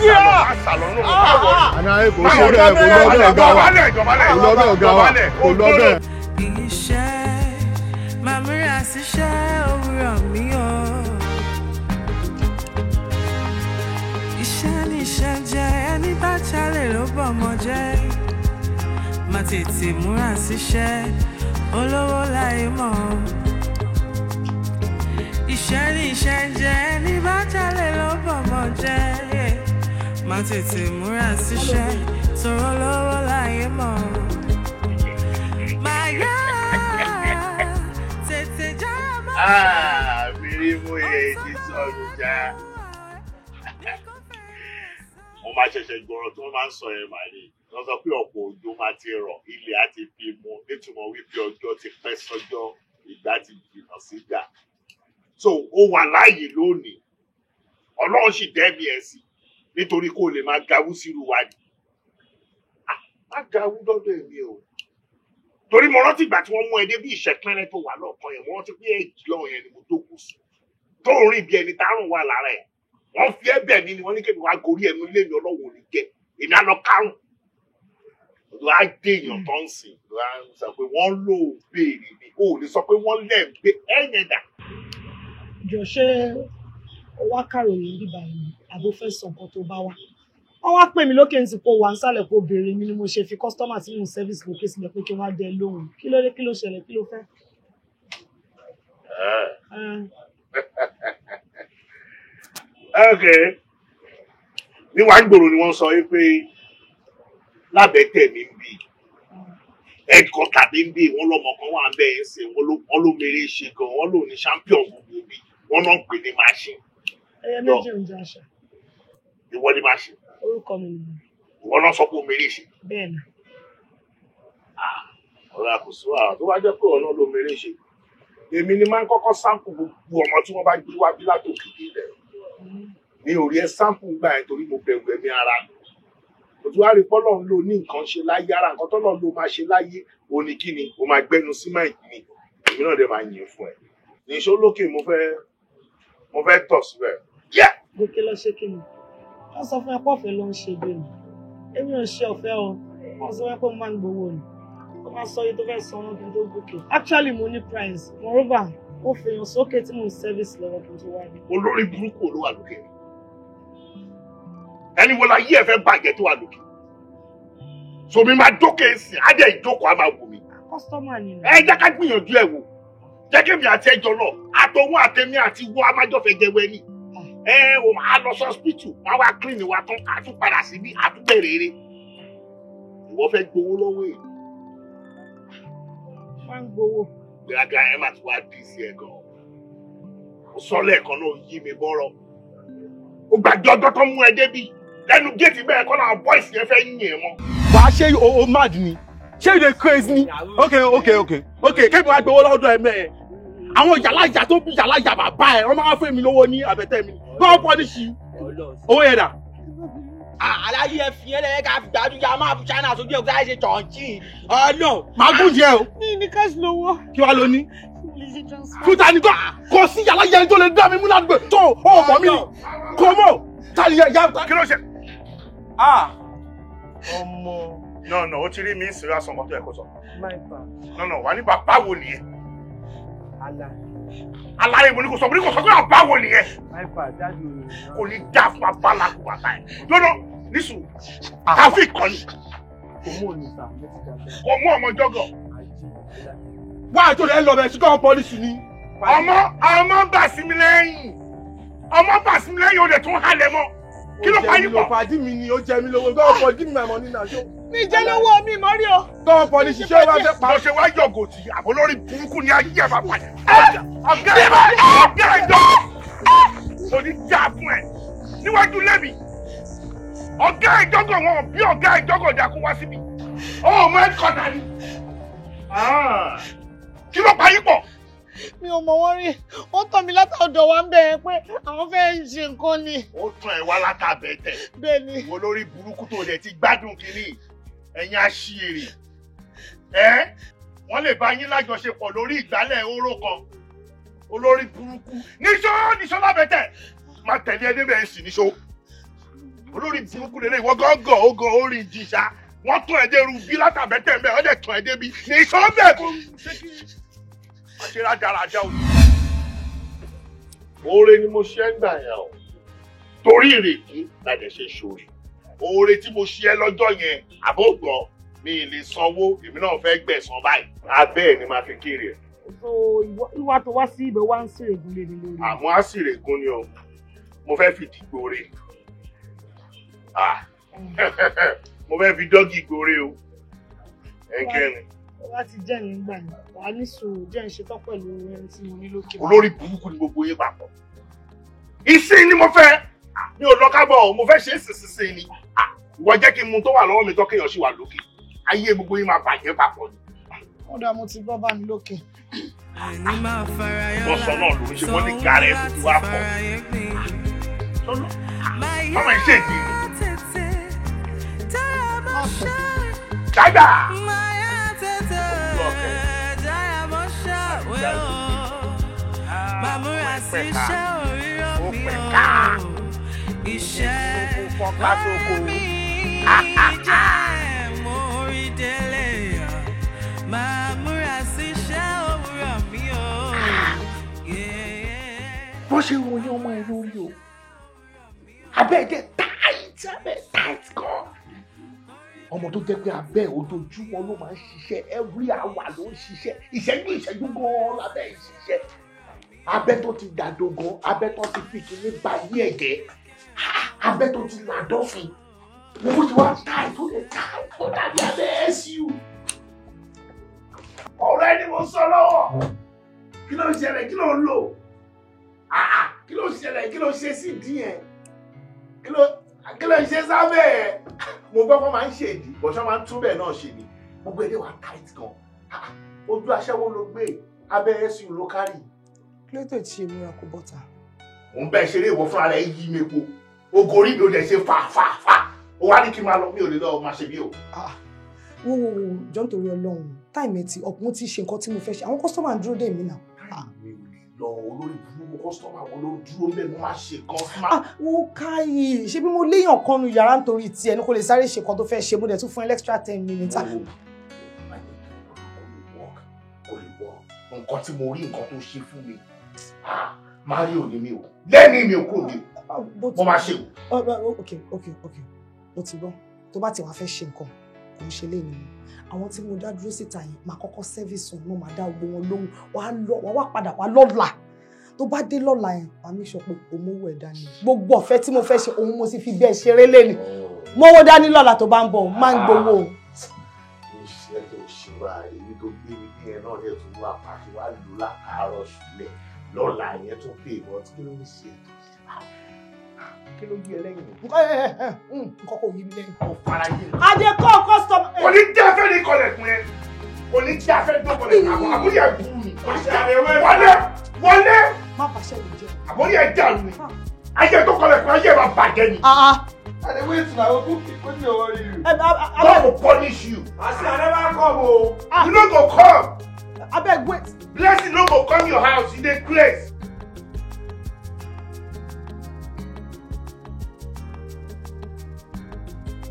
Àná kò ṣe bẹ́ẹ̀ kò lọ bẹ́ẹ̀ ọ̀gá wa. Kò lọ bẹ́ẹ̀ ọ̀gá wa. Kò lọ bẹ́ẹ̀. Iṣẹ́ màmúra ṣiṣẹ́ òwúrọ̀ mi o. Iṣẹ́ ní iṣẹ́ jẹ́ ẹni bá jalè ló bọ̀ mọ́ jẹ́. Má tètè múra ṣiṣẹ́ olówó láyé mọ́. Iṣẹ́ ní iṣẹ́ jẹ́ ẹni bá jalè ló bọ̀ mọ́ jẹ́. Má tètè múra ṣiṣẹ́ tòró lówó láyé mọ́. Màyá tètè já mọ́. Bírí mú iye ti sọ̀rọ̀ já. Mo máa ṣẹ̀ṣẹ̀ gbọ́rọ̀ tí wọ́n máa ń sọ ẹ̀ màrí. Wọ́n sọ pé ọ̀pọ̀ òjò máa ti rọ̀, ilẹ̀ á ti fi mu nítumọ̀ wípé ọjọ́ ti pẹ́ sọ́jọ́, ìgbà ti jìnnà sígbà. So ó wà láàyè lónìí. Ọlọ́run sì dẹ́bi ẹ̀ sí nítorí kó lè máa gawú sírú wa ni. Má gawú dọ́dọ̀ èmi o. Torí mo rántí ìgbà tí wọ́n mú ẹ dé bí ìṣẹ̀pẹ́rẹ́ tó wà lọ́ọ̀kan yẹn, mo rántí pé èjì lọ́rùn yẹn ni mo tó kù sùn. Tó ń rìn bí ẹni tárùn wà lára ẹ̀. Wọ́n fi ẹ̀bẹ̀ mi ni wọ́n ní kébì wá gorí ẹnu ilé mi Ọlọ́run ò ní jẹ́. Èmi á lọ kárùn. Lọ á dé èèyàn tó ń sìn. Lọ á sọ pé wọ́n lò ó béèrè ni. O ò lè sọ pé wọ́n lẹ̀ ń gbé ẹ̀yẹn dà. Jọ ṣé o wá kàròyìn bíbá yìí àbó fẹ́ sọ nǹkan tó bá wá. Wọ́n wá pè mí lókè ní ti kó wà nísàlẹ̀ kó béèrè mi ni mo ṣe fi kọ́sítọ́mà tí mò ń sẹ́fíìsì lókè sílẹ̀ pé kí wọ́n á dẹ lóhùn. Kí ló dé, kí ló ṣẹlẹ̀, kí ló fẹ́? Okay. Ní wàá gbòòrò ni wọ́n sọ pé lábẹ́ tẹ̀mí ń bì. Ẹ̀kọ́tà mi ń bì wọ́n lọ́mọ kan wà bẹ́ẹ̀ ń sè wọ́n ló mèrè ṣe gan wọ́n lò ní champion gbogbo bì wọ́n náà ń pè ní machine. Ẹyẹ méjì ń jẹ àṣà. Ìwọ ni machine. Orúkọ mi nìyẹn. Ìwọ náà sọ pé o mèrè ṣe. Bẹ́ẹ̀ni. Ọ̀rọ̀ àkùsù àwọn tó bá jẹ́ pé ọ̀nà ló mèrè ṣe. Èmi ni máa ń kọ́kọ́ sample gbogbo ọmọ tí wọ́n bá gbé wá bí látòkè délẹ̀. Mi ò rí ẹ sample gbà ẹ̀ torí mo bẹ̀rù ẹ̀mí ara mi. Mo tún wá rí pọ́lọ̀ ń lò ní nǹkan ṣe láyé ara nǹkan tọ́lọ̀ ló máa ṣe láyé òní kí ni o máa gbẹ́nu sí máìkì ni èmi náà dẹ̀ máa yìn fún ẹ. Nìṣó lókè mo fẹ́ tọ̀ síbẹ̀. Gòkè lọ ṣe kí ni? Wọ́n sọ fún ẹ pé ọ̀fẹ́ ló ń ṣe bí mi. Èmi ò ṣe ọ̀fẹ́ o. Wọ́n sọ pé mo máa ń gbowó ni. Wọ́n máa sọ iye tó fẹ́ san kí n tó gòkè. Actually mo ní price. Moreover, ó fi hàn sókè tí mo ń service lọ́wọ́ kí n tó wá ní. Olórí burúkú ló wà lókè. Ẹni wo la yí ẹ fẹ́ bàjẹ́ tó wà lókè? So mi máa dókè sí i, á jẹ́ ìjókòó á máa wò mí. Kọ́sítọ́mà ni. Ẹ jẹ́ ká gbìyànjú ẹ̀ wò. Jẹ́ kí èmi àti ẹjọ́ lọ. Àtọ̀hún àtẹ̀mí àti wọ́n á máa jọ fẹ́ jẹ́wẹ́ ni. O máa lọ sọ́spítù, wọ́n wá clean wa tán, a tún padà síbí, a tún bẹ̀rẹ̀ eré. Ìwọ fẹ́ gbowó lọ́wọ́ èyí. Wọ́n ń gbowó. Gbàgà ẹ̀ máa ti wá dì sí ẹ̀ gan-an. Mo sọ lẹ́ẹ̀kan náà yí mi bọ́rọ̀. Ó gbàgbé ọjọ́ tó mú ẹ débí. Lẹ́nu géètì bẹ́ẹ̀ kọ́ náà bọ́ìsì yẹn fẹ́ yín ẹ̀ mọ́. Wàá ṣe o mad ni? Ṣé you dey craze ni? Okay, kébì wá gbowó lọ́dọ̀ ẹ mẹ́ẹ̀. Àwọn yàláyà tó bí yàláyà bàbá ẹ̀ wọ́n máa fún mi lówó ní àbẹ̀tẹ̀ mi. Báwo pọ̀ ní ṣí? Owó yẹn dà. Aláyé ẹ fi ẹlẹ́yẹ ká gbàdúrà yà máa fi China sójú ẹ̀ kó láyé ṣe chọ̀ǹchì. Ọ̀nà. Màá gùn jẹ́ o. Mi ní cash lówó. Kí wàá lo ní? Fúta ni kò sí yàláyà tó lè dá mi mú ládùúgbò tó o mọ̀ mí ni. Kò mọ̀. Tani yà kí ló ṣe? Ọmọ. No, ó ti rí mi ń sèré àsọmọ tó yẹ kó sọ. My bad. No, wà ní bàbá wo nìyẹn? Allah. Aláyé mo ní kò sọ pé bàbá wo nìyẹn? My bad, dájú. Kò ní dá fún abálàkù bàbá ẹ̀. Lọ́nà nísù, traffic kan ni. Kò mú òní sá, kò mú ọmọ jọ́gọ̀. Wá àjọ rẹ̀ lọ bẹ̀ sí kọ́ pọ́lísì ni. Ọmọ bà sí mi lẹ́yìn. Ọmọ bà sí mi lẹ́yìn ó dẹ̀ tún halẹ̀ mọ́. Kí ló pa yín pọ̀? Fàdí mi ni ó jẹ mí lówó. Go for give me my money now. Mi jẹ́ lówó mi mọ́ rí o. Go for ní ṣiṣẹ́ wa fẹ́ pa. Mo ṣe wá yọ̀gò tí àbò lórí burúkú ni ayé ẹ̀ bá padà. Ọ̀gá ẹ̀jọ̀ kò ní já fún ẹ̀ níwájú lẹ́bi. Ọ̀gá ìjọ́gọ̀ wọn bí ọ̀gá ìjọ́gọ̀ dà kó wá síbi. Ọmọ ẹ̀ kọ̀dà ni. Kí ló pa yín pọ̀? Mi ò mọ̀ wọ́n rí. Ó tàn mí látọ̀dọ̀ wa ń bẹ̀rẹ̀ pé àwọn fẹ́ ṣe nǹkan ni. Ó tàn ẹ̀ wá látàbẹ̀tẹ̀. Bẹ́ẹ̀ni. Wo lórí burúkú tó dẹ̀ ti gbádùn kínní. Ẹ̀yin aṣièrè. Wọ́n lè bá yín lájọṣepọ̀ lórí ìgbálẹ̀ oró kan. olórí burúkú níṣó lábẹ́tẹ̀ máa tẹ̀lé ẹ débẹ̀ ẹ̀sìn níṣó olórí burúkú lélẹ̀ ìwọ gángan ogan orí ìjìṣà wọ́n tún ẹ̀ dé rubí látàbẹ́tẹ̀ ń bẹ̀ ọ́ dẹ̀ tún ẹ̀ débi níṣó bẹ̀ kó ṣe rádaràdà òní. oore ni mo ṣe ń gbà yẹn o torí ìrèké láti ṣe ṣòro oore tí mo ṣe ẹ lọ́jọ́ yẹn àbọ̀gbọ́n mi ì lè sanwó èmi náà fẹ́ gbẹ̀san báyìí abẹ́ ẹ̀ ni máa fi kéré ẹ̀. so ìwà tó wá sí ibẹ̀ wá ń sèrègùn lé ní lórí. àmọ́ á sì règùn ni o mo fẹ́ fi dìgbò re mo fẹ́ fi dọ́gì gbòòrè o ẹ̀kẹ́rin. wá ti jẹ́ ní gbà ní wà á ní sòrò jẹ́ ń ṣetán pẹ̀lú ẹni tí mo ní lókè. olórí burúkú ni gbogbo yín papọ̀ ìsìn ni mo fẹ́ mi ò lọ kábọ̀ mo fẹ́ ṣe é sísìn ni ìwọ jẹ́ kí n mu tó wà lọ́wọ́ mi tó kéèyàn sì wà lókè ayé gbogbo yín máa bàjẹ́ papọ̀ ni. ó dáa mo ti gbọ́ bá mi lókè. lọ́sọ̀ náà ló ń ṣe wọ́n ní gàrẹ́ tó ti wá pọ̀ ọmọ ìṣe ìdí. Dada! Bó ṣe ròyìn ọmọ ẹ lórí o, abẹ́ ẹ̀jẹ̀ tight gan. Ọmọ tó jẹ́ pé abẹ́ ojoojúmọ́ ló máa ń ṣiṣẹ́ every hour ló ń ṣiṣẹ́ ìṣẹ́jú gan-an lábẹ́ ìṣiṣẹ́ abẹ́ tó ti dàdó gan abẹ́ tó ti fi kìíní ba yí ẹ̀gẹ́ abẹ́ tó ti làdọ́fin mo bó ti wá táì tó lè táì tó dàbí abẹ́ Wasiu. ọ̀rẹ́ ni mo sọ lọ́wọ́ kí ló ń ṣẹlẹ̀ kí ló ń lò kí ló ń ṣẹlẹ̀ kí ló ń ṣe sí díẹ̀ kí ló ń ṣe sábẹ́ ẹ̀ mo gbọ́ fún máa ń ṣèdí bọ̀ṣọ́ máa ń tún bẹ́ẹ̀ náà ṣe ni gbogbo èdè wa tight gan ojú aṣẹ́wó ló gbé abẹ́ Wasiu ló kárì. kí ló tó ti ṣe múra kó bọ́ta. mo ń bẹ ṣeré ìwọ fúnra rẹ yí mi po ogori mi ò dẹ̀ ṣe fà ó wá ní kí n máa lọ mi ò lè lọ máa ṣe bí o. wo jọ́ nítorí Ọlọ́run táìmì ti ọ̀pọ̀ ti ṣe nǹkan tí mo fẹ́ ṣe àwọn kọ́sítọ́mà ń dúró dè mí náà. mi ò lè lọ olórí burúkú kọ́sítọ́mà wọn ló dúró bẹ́ẹ̀ mo máa ṣe kan. wo káyì ṣé bí mo léèyàn kan nu yàrá nítorí tiẹ̀ ní kò lè sáré ṣe kan tó fẹ́ ṣe mo dẹ̀ tún fún extra 10 minutes. nǹkan tí mo rí nǹkan tó ṣe fún mi Mario ni mi ò lẹ́ni mi ò kúrò mi mo máa ṣe. ok mo ti gbọ́ tó bá ti wá fẹ́ ṣe nǹkan kò ń ṣe léèní àwọn tí mo dá dúró síta yìí máa kọ́kọ́ service wọn náà máa dá gbogbo wọn lóhùn wàá wá padà wá lọ́la tó bá dé lọ́la yẹn wàá make sure pé òmòwò ẹ̀ dání gbogbo ọ̀fẹ́ tí mo fẹ́ ṣe òun mo sì fi bẹ́ẹ̀ ṣeré léèní mọ́wó dání lọ́la tó bá ń bọ̀ máa ń gbowó. iṣẹ́ tó ṣe wá èyí tó gbé mi ní ẹ náà dẹ̀ tún wà pàṣẹ wá lò láàárọ̀ ṣùlẹ̀ lọ́la yẹn tó pè bọ́ kí ló ń ṣe kí ló yí ẹ lẹ́yìn nǹkan kò yí mi lẹ́yìn. kò fara yé mi. Adékọ́ customer. kò ní jẹ́ afẹ́ ní kọlẹ̀kùn yẹn kò ní jẹ́ afẹ́ tó kọlẹ̀kùn àwọn àbúrò ẹ̀ bú mi. wọlé. má bàṣẹ mi jẹ. àbúrò ẹ̀ jà mí ayé tó kọlẹ̀kùn ayé máa bàjẹ́ ni. I dey wait na go cook it, wetin dey worry you? God will punish you. I say I never come o. You no go come. Abeg wait. Blessing no go come your house, you dey craze.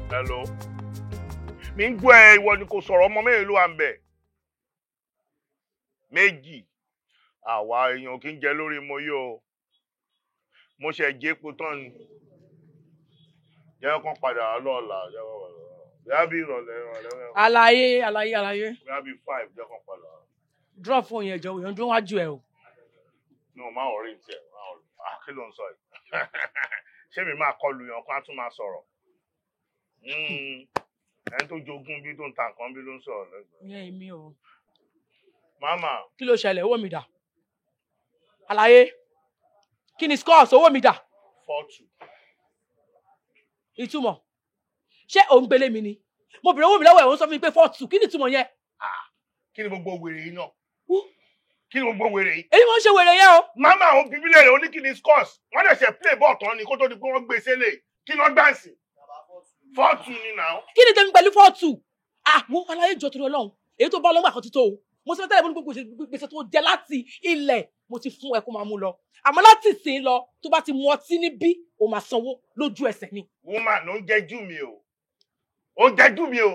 Hello. Mi ń gbọ́ ẹ ìwọ ni kò sọ̀rọ̀ ọmọ mẹ́rin ló wà ń bẹ̀. Méjì. Àwa èèyàn kì í jẹ lórí mo yó. Mo ṣe jẹ́ epo tán ni. Jẹ́ kán padà lọ́la. Bóyá bí ìrọ̀lẹ́. Àlàyé. Bóyá bí 5 jẹ́ kán padà. Drop phone yẹn jọ òyìnbó dúró wájú ẹ o. No, máa wọ̀rí ní tiẹ̀. Kí ló ń sọ yìí? Ṣé mi máa kọlu yàn kan á tún máa sọ̀rọ̀? Ẹni tó jogún bí tó ń ta nǹkan bí ló ń sọ̀rọ̀ lẹ́gbẹ̀ẹ́. Ìyẹn èmi o. Màmá. Kí ló ṣẹlẹ̀? Owó mi dà. Àlàyé. Kí ni scores? Owó mi dà. 4-2. Ìtumọ̀. Ṣé òun gbélé mi ni? Mo bèrè owó mi lọ́wọ́ ẹ̀ òun sọ fún mi pé 4-2. Kí ni ìtumọ̀ yẹn? Kí ni gbogbo wèrè yìí náà? Kí ni gbogbo wèrè yìí? Èyí wọ́n ṣe wèrè yẹn o. Màmá àwọn bíbélì rẹ̀ ó ní kí ni scores? Wọ́n dẹ̀ ṣe play ball tán ni kó tó di pé wọ́n gbé sélè. Kí ni wọ́n gbàǹsì? 4-2 ni now. Kí ni tèmi pẹ̀lú 4-2? Mo Àlàyé jọ torí Ọlọ́run. Èyí tó bá ọlọ́gbà kan ti tó o. Mo sọ tẹ́lẹ̀ mo ní gbogbo gbèsè tó jẹ láti ilẹ̀ mo ti fún ẹ kó máa mú lọ àmọ́ láti sìn lọ tó bá ti mu ọtí níbí ó máa sanwó lójú ẹsẹ̀ ni. woman ló ń jẹ́jú mi o ó ń jẹ́jú mi o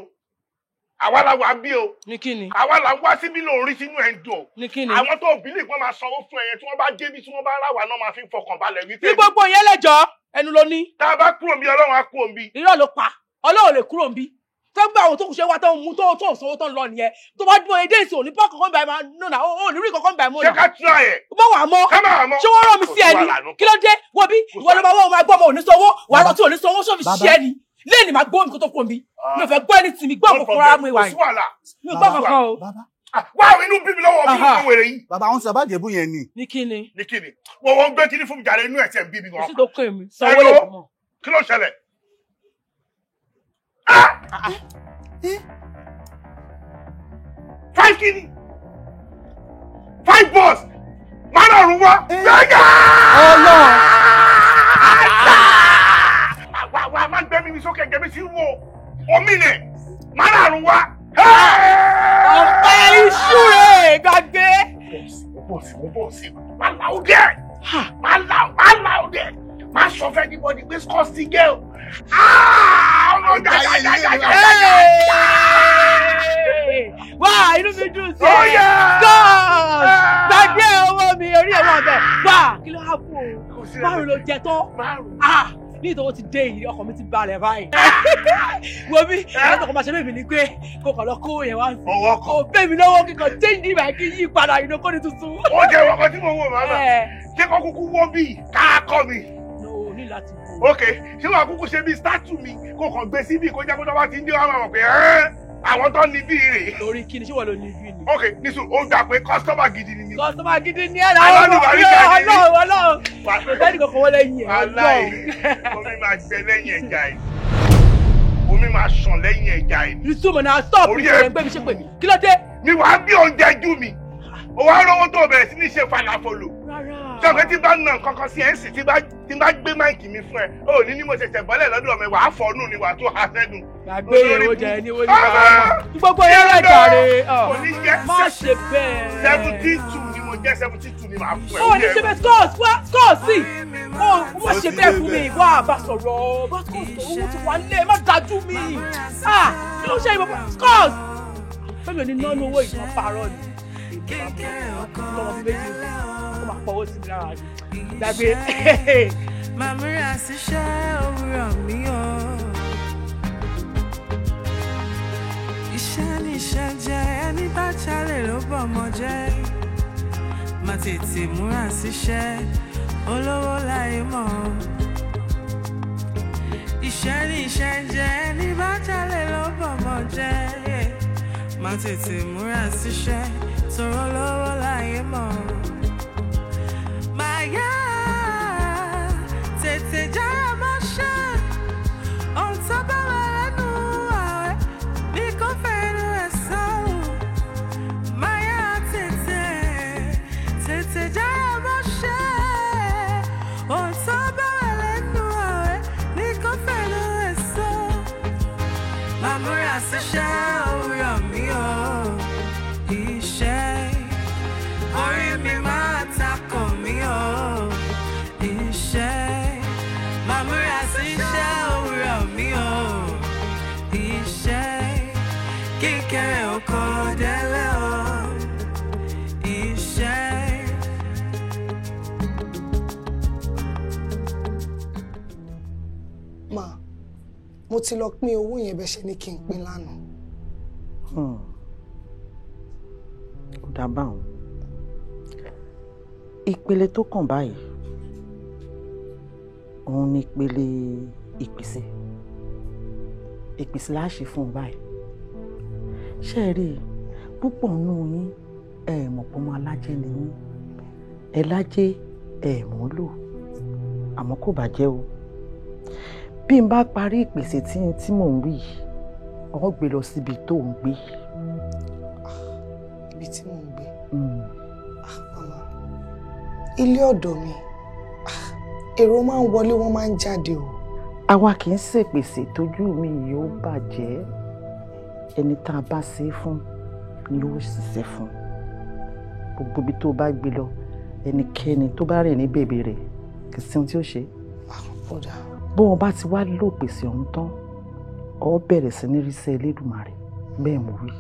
àwa la wà bí o ní kíni àwa la wá síbí ló rí sínú ẹ̀ ń dùn ní kíni àwọn tó bílíì pé máa sanwó fún ẹyẹ tí wọ́n bá débi tí wọ́n bá rà wá náà máa fi fọkàn balẹ̀ wípé. ní gbogbo yẹn lẹ́jọ́ ẹnu ló ní. tá a bá kúrò bí ọlọ́run á kúrò bí. irọ́ ló pa ọlọ́run lè kúrò bí tó gbé àwọn tó kù ṣe wá tó mú tó sanwó tó ń lọ nìyẹn tó bá dún èdè ìsìn òní bọ́ kankan báyìí máa nùnà ó ní rí kankan báyìí mọ́ ṣé ká tún àyẹ̀. bọ́ wà mọ́ ṣé wọ́n rán mi sí ẹni kí ló dé wo bí ìwọ ló máa wọ́n máa gbọ́ ọmọ òní sanwó wà á lọ tí òní sanwó ṣọ́ọ̀fì ṣiṣẹ́ ni lẹ́ẹ̀ni máa gbọ́ mi kó tó kúrò bí mi ò fẹ́ gbọ́ ẹni tì mí gbọ́ ọ̀kọ̀ọ̀kan rárá mu ìwà yìí mi ò gbọ́ kankan o. wá inú bíbí lọ́wọ́ bí wọ́n wèrè yìí. bàbá àwọn sábà jẹ̀bú yẹn ni. ní kíni. ní kíni wọ́n gbé kíní fún mi jàre inú ẹ̀sẹ̀ bíbí wọn. kò sí tó kọ́ èmi sanwó lè mọ̀. kí ló ṣẹlẹ̀. 5 kini 5 boss márùn wá. gbẹ́gà. wá má gbẹ́mí mi sókè gẹ́mí sí wo omi nẹ̀ márùn wá. ọ̀pẹ iṣu rẹ̀ gbàgbé. bọ́ọ̀sì má láwùdẹ̀ má láwùdẹ̀ má sọ fẹ́ ní bọ́dí pé scotty girl. Wá inú mi dùn sí ẹ. God gbàgbé owó mi orí ẹ̀wọ̀n ọ̀bẹ. Wá kí ló há fún o? Márùn ló jẹ tán. Ní ìtọ́wọ́ ti dé yìí ọkàn mi ti balẹ̀ báyìí. Wo bí ẹ̀rọ tó kọ́ máa ṣe bẹ́ẹ̀ mi ni pé kò kàn lọ kó yẹn wá sí. Ọwọ́ kan. Kò bẹ́ẹ̀ mi lọ́wọ́ kíkan change ìgbà kí yí padà ìnáwó ní tuntun. Ó jẹ́ ọkọ tí mo wò màmá. Ṣé kọ́ kúkú wọ́ bí káàkọ́ mi? Ní láti ok ṣé wàá kúkú ṣe bí statue mi kó kàn gbé síbí kó jẹ́ kó tó bá ti ń dé wàá máa mọ̀ pé àwọn tó ní bí rè. torí kí ni ṣé wà ló ní bí ni. ok nísù ó gbà pé kọ́sítọ́mà gidi ni mí. kọ́sítọ́mà gidi ni ẹ̀ náà ọlọ́run kò sẹ́ni kankan wọlé yìí ẹ̀ aláì omi máa gbẹ lẹ́yìn ẹja ẹ̀ omi máa ṣàn lẹ́yìn ẹja ẹ̀. ìtumọ̀ náà stop ìṣẹ̀lẹ̀ gbé mi ṣe pè mí kí ló dé. mi wàá bí oúnjẹ jú mi ó wá rówó tó bẹ̀rẹ̀ sí ní ṣe falafolo ṣọ́ọ̀kẹ́ tí bá nà kankan sí ẹ̀ ń sì tí bá gbé máìkì mi fún ẹ ó ní ní mo ṣẹ̀ṣẹ̀ bọ́lẹ̀ lọ́dún ọmọ ẹ̀ wàá fọ́nù ni wàá tó ha sẹ́nu. gbàgbé ìwọ jẹ ní wọ́n ní bàbá gbogbo yẹn rẹ̀ jàre má ṣe bẹ́ẹ̀. 72 ni mo jẹ́ 72 ni màá fún ẹ. ó ní ṣe bẹ́ẹ̀ score sí ó má ṣe bẹ́ẹ̀ fún mi wá bá sọ̀rọ̀ bá owó ti wà nílé má dájú mi kí ló ṣe ìbọn scores fẹ́mi ò ní nánú owó ìtàn parọ́ ni lọ́wọ́ méjì ó máa pọ̀ owó sí mi lára ni gbàgbé. Màmúra ṣiṣẹ́ òwúrọ̀ mi o. Iṣẹ́ ní iṣẹ́ jẹ́ ẹni bá jalè ló bọ̀ mọ́ jẹ́. Má tètè múra ṣiṣẹ́ olówó láyé mọ́. Iṣẹ́ ní iṣẹ́ jẹ́ ẹni bá jalè ló bọ̀ mọ́ jẹ́. Má tètè múra ṣiṣẹ́ sọ̀rọ̀ lọ́wọ́ láyé mọ́. Màyá tètè jára mọ́ṣẹ́ ohun tó bá wà lẹ́nu ààrẹ ní kò fẹ́nu ẹ̀ sọ́hùn. Màyá tètè jára mọ́ṣẹ́ ohun tó bá wà lẹ́nu ààrẹ ní kò fẹ́nu ẹ̀ sọ́hùn. Màmúra ṣiṣẹ́ òwúrọ̀ mi o. Iṣẹ́ orí mi máa takò mí o. Iṣẹ́ màmúra sí iṣẹ́ òwúrọ̀ mi o. Iṣẹ́ kíkéré oko délé o. Iṣẹ́. Ma, mo ti lọ pín owó yẹn bẹ́ẹ̀ ṣe ní kí n pín lánàá. Ó dábàá òun ìpele tó kàn báyìí òun ni ìpele ìpèsè láṣẹ fún un báyìí ṣé ẹ rí púpọ̀ nínú yín ẹ mọ̀ pé ọmọ alájẹ ni yín ẹ lájẹ ẹ mọ̀ lò àmọ́ kò bàjẹ́ o bí n bá parí ìpèsè tí mò ń wí ọ gbé lọ síbi tó ń gbé. Ibi tí mò ń gbé. Ilé ọ̀dọ̀ mi èrò máa ń wọlé wọ́n máa ń jáde o. Àwa kì í ṣèpèsè tójú mi yóò bàjẹ́ ẹni tá a bá ṣe fún ni ó ṣiṣẹ́ fún gbogbo ibi tó bá gbé lọ ẹnikẹ́ni tó bá rìn ní bèbè rẹ̀ kì í sí ohun tí ó ṣe. bó wọn bá ti wá lò pèsè ọ̀hún tán ọ bẹ̀rẹ̀ sí ní rí sẹ́ Elédùmarè bẹ́ẹ̀ mo wí.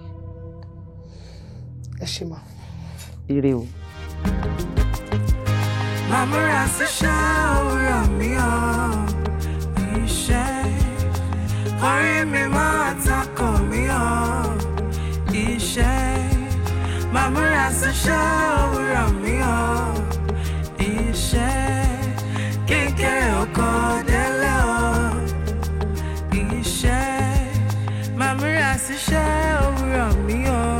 ẹ ṣe mà. ire o. Mamura ṣiṣẹ́ òwúrọ̀ mi ọ̀ iṣẹ́ orí mi máa takò mí ọ̀ iṣẹ́ Mamura ṣiṣẹ́ òwúrọ̀ mi ọ̀ iṣẹ́ kékeré ọkọ̀ délé ọ̀ iṣẹ́ Mamura ṣiṣẹ́ òwúrọ̀ mi ọ̀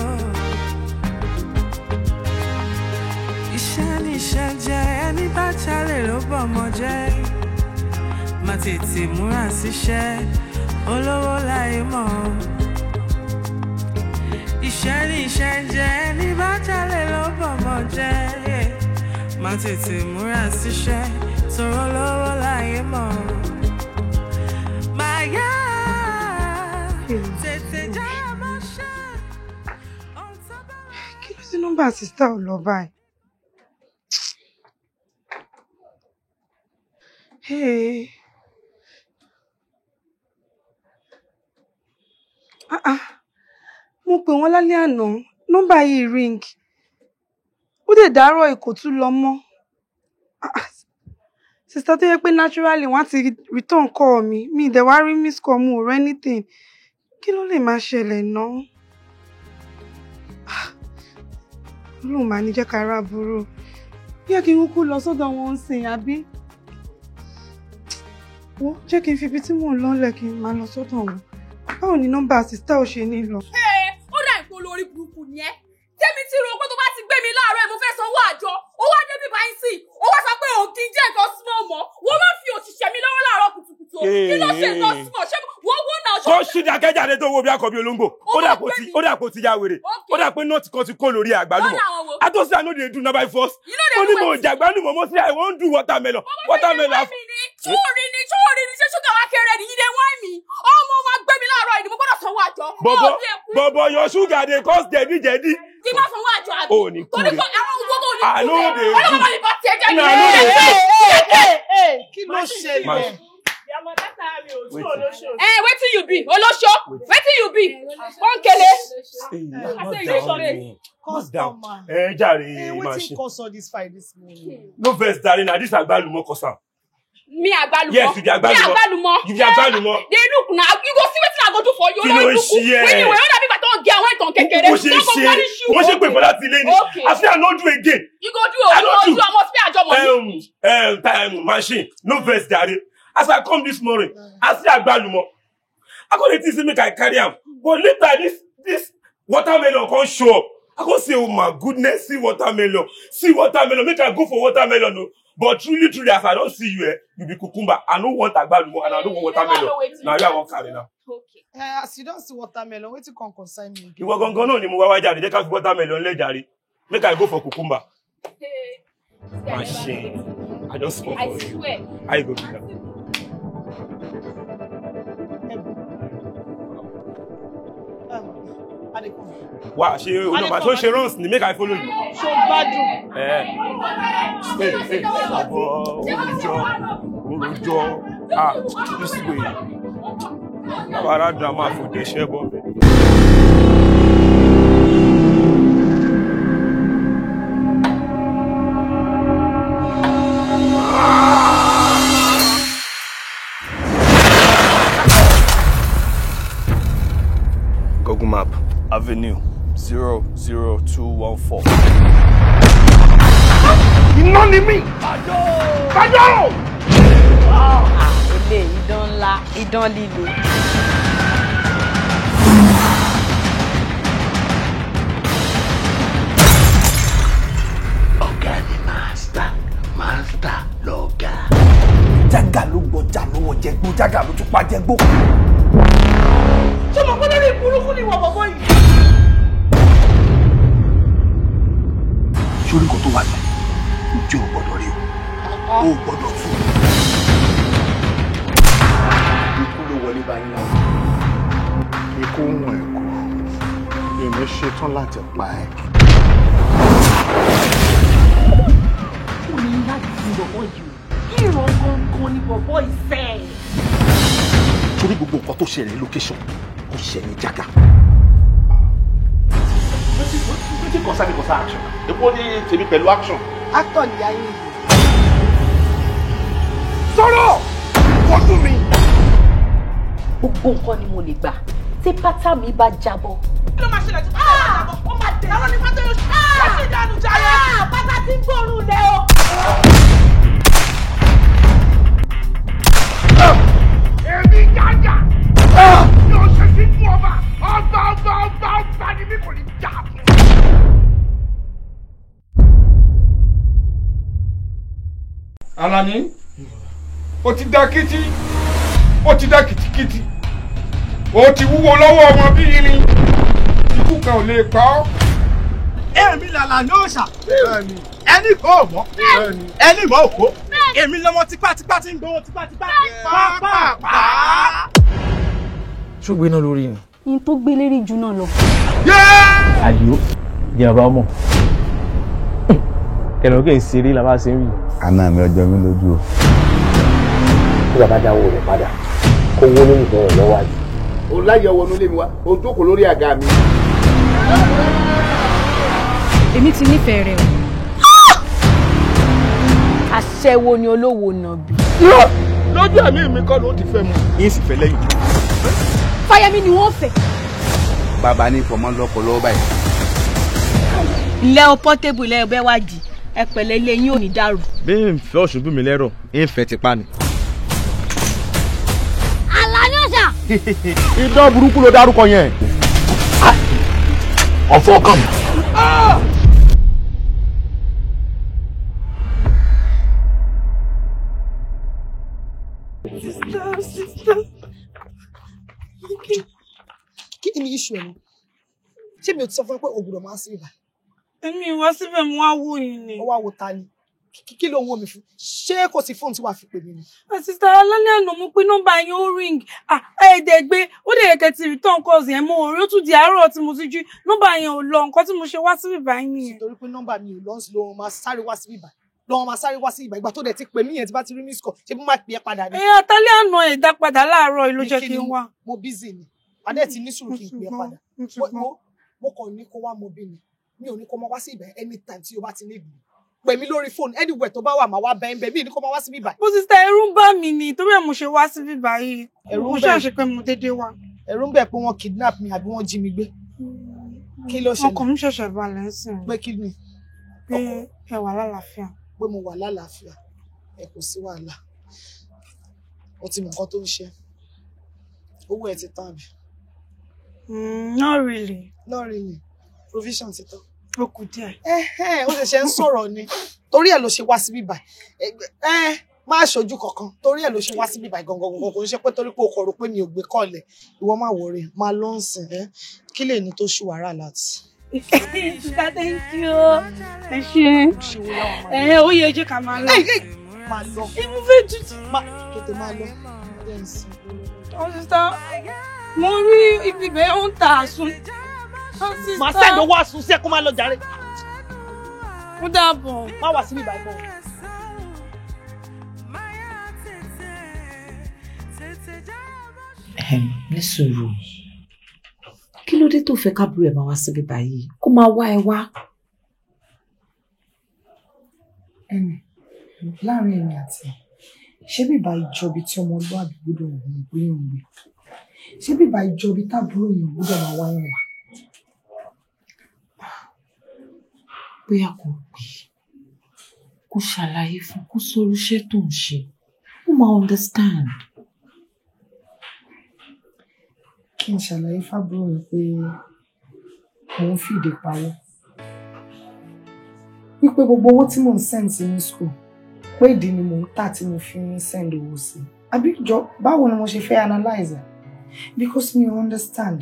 iṣẹ́ níṣẹ́ jẹ́ ẹni bá jalè ló bọ̀ mọ́ jẹ́ má tètè múra síṣẹ́ olówó láyé mọ́ iṣẹ́ níṣẹ́ jẹ́ ẹni bá jalè ló bọ̀ mọ́ jẹ́ má tètè múra síṣẹ́ torí olówó láyé mọ́ máa yá tètè já mọ́ ṣe. kí ló sí nọ́mbà sísá ò lọ báyìí. Hey. Mo pè wọ́n lálẹ́ àná, nọ́mbà yìí ring. Ó dẹ̀ dàárọ̀ èkó tún lọ mọ́. Sister tó yẹ pé naturally wọ́n ti return call mi. Mi dẹ̀ wá rí miss call mu or anything. Kí ló lè máa ṣẹlẹ̀ náà? Olóhùn máa ní jẹ́ ká rà burú. Bí kí n kúkú lọ sọ́dọ̀ wọn ń sìn àbí? Wo jẹ́ kí n fi ibi tí mò ń lọ́lẹ̀ kí n máa lọ sọ́dọ̀ wọn. Báwo ni nọ́mbà sister ò ṣe ní lọ? Ó dà ìpò lórí burúkú ni ẹ́. Tẹ́mi tí ro pé tó bá ti gbé mi láàárọ̀ ẹ̀ mo fẹ́ sanwó àjọ. Ó wá débi báyìí sí. Ó wá sọ pé òun kì í jẹ́ nǹkan small mọ́. Wọ́n máa fi òṣìṣẹ́ mi lọ́wọ́ láàárọ̀ kùtùkùtù. Kí ló ṣe nǹkan small? Ṣé wọ́n náà ṣe? Kó ṣì ní akẹ́jáde tó wo bí akọ̀bí olóńgbò. Ó dà kó ti ya wèrè. Ó dà pé nọ́ọ̀tì kan ti kó lórí àgbálùmọ̀. Àtọ́sí àná dey do number first. Ó ní mo jàgbálùmọ̀ mọ́ sí I wan do watermelon. Watermelon. Ṣóòrì ni ṣé ṣúgà wá kéré ni yíde wáìn mi. Ọmọ máa gbé mi láàárọ̀ ìdí mo gbọ́dọ̀ sanwó àjọ. Bọ̀bọ̀ your sugar dey cause jẹ̀díjẹ̀dí. Tí bá sanwó àjọ àbí. Ó ní kúrè. Torí pé àwọn gbogbo ò ní kúrè. Àlọ́ òde ojú. Ọlọ́mọ mi bá tiẹ̀ jáde. Kí ló ṣẹlẹ̀? Wetin you be? Olosho? Wetin you be? Ponkele. Customer. Jare machine. Wetin cause all this fight this morning? No vex darling, na this agbalumo cause am. Me agbalumo? Yes, you be agbalumo. Me agbalumo? You be agbalumo. They look now. You go see wetin I go do for you. Kí ló ṣe ẹ́? When you were on that don't get away ton kekere. Mo ṣe ṣe. Mo ṣe pé for that lady. I say I no do again. You go do o. You must pay ajo money. Machine. No vex darling. As I come this morning, I see agbalumo. I go let you make I carry am. But later this watermelon come show up. I go say, oh my goodness, see watermelon. Make I go for watermelon. No. But truly, as I don't see you, you be cucumber. I don't want agbalumo and I don't want watermelon. Now you won't carry now. Okay. As you don't see watermelon, wait to come consign me. You were going to know ni mo wa jare. They can watermelon le jare. Make I go for cucumber. Machine. I just spoke for you. I swear. I go do that. Wow, she runs ni make I follow you. So bad. This way. Abara drama for the share bomb. Google Map. Avenue 00214. Iná ni mí! Kájọ́! Ilé idán ńlá, idán líle. Ọ̀gá ni mástà lọ̀gá. Jágà ló gbọ́jà lọ́wọ́ jẹgbó, jágà ló tún pa jẹgbó. Ṣé mo kọ́ lórí burúkú ni ìwọ bọ̀bọ̀ yìí? Sórí kò tó wà ní ojú ò gbọ́dọ̀ rí o, ó gbọ́dọ̀ tún. Ikú ló wọlé báyìí náà. Ikú ń wọ̀n ẹ̀kọ́, èmi ṣetán láti pa ẹ́. kò ní láti fi bọ̀bọ̀ yìí o. Ìran gangan ni bọ̀bọ̀ ìfẹ́. Torí gbogbo nǹkan tó ṣẹlẹ̀ location kò ṣẹlẹ̀ jágà. Wetin concern me concern action? Èpo ní tèmi pẹ̀lú action. Actor ni ayé yìí. Sọ̀rọ̀! Ojú mi! Gbogbo nǹkan ni mo lè gbà tí pátá mi bá jábọ́. Kí ló máa ṣẹlẹ̀ tí pátá bá jábọ́? Ó máa dé. Àwọn ni pátá yóò ṣe. Ṣé ṣì dánú jáde? Pátá ti ń gbóòórùn lẹ o. Èmi jájà! Yóò ṣe sí fún ọba! Ọba ni mi kò ní jà fún. Alani, o ti dá kìtì, o ti dá kìtìkìtì, o ti wúwo lọ́wọ́ ọmọ bí irin, ikú kan ò lè pa ọ́. Èmi làlà ní òòṣà. Ẹni kò mọ̀. Ẹni mọ̀ òkó. Èmi lọ́mọ tipátipá tí ń gbowó tipátipá. Pápápá. Ṣó gbéná lórí ni? Yín tó gbé lérí jù náà lọ. Àdìó, jẹ́ bàbá ọmọ. Kẹ̀lọ́ kẹ́ ń ṣeré la bá ṣe ń rí. Àná mi ọjọ́ mi lójú o. Kí bàbá dáwọ́ rẹ̀ padà, kó wó lórí ìbẹ̀rẹ̀ lọ́wọ́ àjò. O láyọ̀ wọnú lé mi wá, o jókòó lórí àga mi. Èmi ti nífẹ̀ẹ́ rẹ̀ o. Aṣẹ́wó ni olówó nàbì. Lójú ẹ̀mí mi kọ́ ló ti fẹ́ mu. Yín sì fẹ́ lẹ́yìn. Fáyẹmí ni wọ́n fẹ́. Bàbá ní ìfọ̀mọ́ lọ́pọ̀ lọ́wọ́ báyìí. Ilé o pọ́tébù ilé ẹgbẹ́ wájì, ẹ pẹ̀lẹ́ ilé yín ò ní dàrú. Bí n fẹ́ ọ̀ṣùgbù mi lẹ́rọ̀, ń fẹ́ tipa ni. Àlàní ọ̀sà. Idán burúkú ló dárúkọ yẹn. Ọ̀fọ̀ kan. Kí ni issue ẹ̀? Ṣé mi ò ti sọ fún ẹ pé o gbọ́dọ̀ máa sí ibà? Èmi wá síbẹ̀ mo wá wò yín ni. Ó wá wo ta ni? Kí ló ń wò mí fún? Ṣé kò sí fóònù tí wàá fi pè mí ni? Àsìsà alálẹ́ àná mo pé nọ́mbà yín ó ring. Ẹ̀ẹ́dẹ̀gbé ó dẹ̀ kẹ́ ti return calls yẹn mo rí ó tún di àárọ̀ tí mo ti jí. Nọ́mbà yẹn ò lọ nǹkan tí mo ṣe wá síbí báyìí nìyẹn. Nítorí pé nọ́mbà mi ò lọ sí lọ́wọ́ máa sáré wá síbí báyìí. Lọ́wọ́ máa sáré wá sí ibà. Ìgbà tó dẹ̀ ti pè mí yẹn tí bá ti rí miss call ṣé bí máa pè é padà ni? Àtàlẹ́ àná ẹ̀dá padà láàárọ̀ ìlú jẹ́ kí n wá. Mo busy ni. Adé ti ní sùúrù kí n pè é padà. Mo kàn ní kó wá mo bí mi. Mi ò ní kó máa wá sí ibà anytime tí o bá ti need me. Pè mí lórí fóònù anywhere tó bá wà máa wá bẹ́ẹ̀ bẹ́ẹ̀ mi ní kó máa wá sí bíbá. Bó sísá ẹ̀rù ń bà mí ni torí ẹ̀ mo ṣe wá sí bíbá yìí. Mo ṣe pé mo dédé wá. Ẹ̀rù ń bẹ̀ pé wọ́n kidnap mi àbí wọ́n jí mi gbé. Kí ló ṣẹlẹ̀? Ọkàn mi ṣẹ̀ṣẹ̀ balẹ̀ sìn. Pé kí ni? Pé ẹ wà lálàáfíà. Pé mo wà lálàáfíà. Ẹ kò sí wàhálà. O ti mọ nǹkan tó ń ṣe. Owó ẹ ti tán àbí? Not really. Not really. Provision ti tán. Ó kù díẹ̀. Ó ṣẹ̀ṣẹ̀ ń sọ̀rọ̀ ni. Torí ẹ̀ ló ṣe wá sí bíbá. Má ṣojú kankan. Torí ẹ̀ ló ṣe wá sí bíbá gangan kò ń ṣe pé torí pé o kọ̀ rò pé mi ò gbé kọ́ọ̀lẹ̀. Ìwọ má worry. Má lọ ń sìn. Kí lè ní tó ṣù wàrà láti. Thank you. Ẹ ṣé. Ó yẹ jẹ́ ká máa lọ. Máa lọ. Mo fẹ́ tutù. Tètè máa lọ. Ọ̀sítà, mo rí ibi bẹ́ẹ̀ ó ń ta àsun. Màá sẹ́ni owó àsun sí ẹ kó má lọ jàre. Ó dàbọ̀. Má wá sí bíbá ìbọn. Ní sùúrù. Kí ló dé tó fẹ́ kábúrò ẹ̀ máa wá síbí báyìí? Kó máa wá ẹ wá. Láàárín èmi àti ṣé bíbá ìjọbi tí ọmọlúwàbí gbọ́dọ̀ gbé òun gbé? Ṣé bíbá ìjọbi tábúrò yẹn gbọ́dọ̀ máa wá yẹn wá? Bóyá kò pè é, kó ṣàlàyé fún kó sọ̀rọ̀ iṣẹ́ tó ń ṣe. Ó máa understand. Kí n ṣàlàyé fábúrò mi pé mò ń fìdí pawọ́. Wípé gbogbo owó tí mò ń send sí ní school, pé ìdí ni mò ń tà tí mo fi ń send owó sí. Àbí jọ báwo ni mo ṣe fẹ́ analyze it? Because me understand.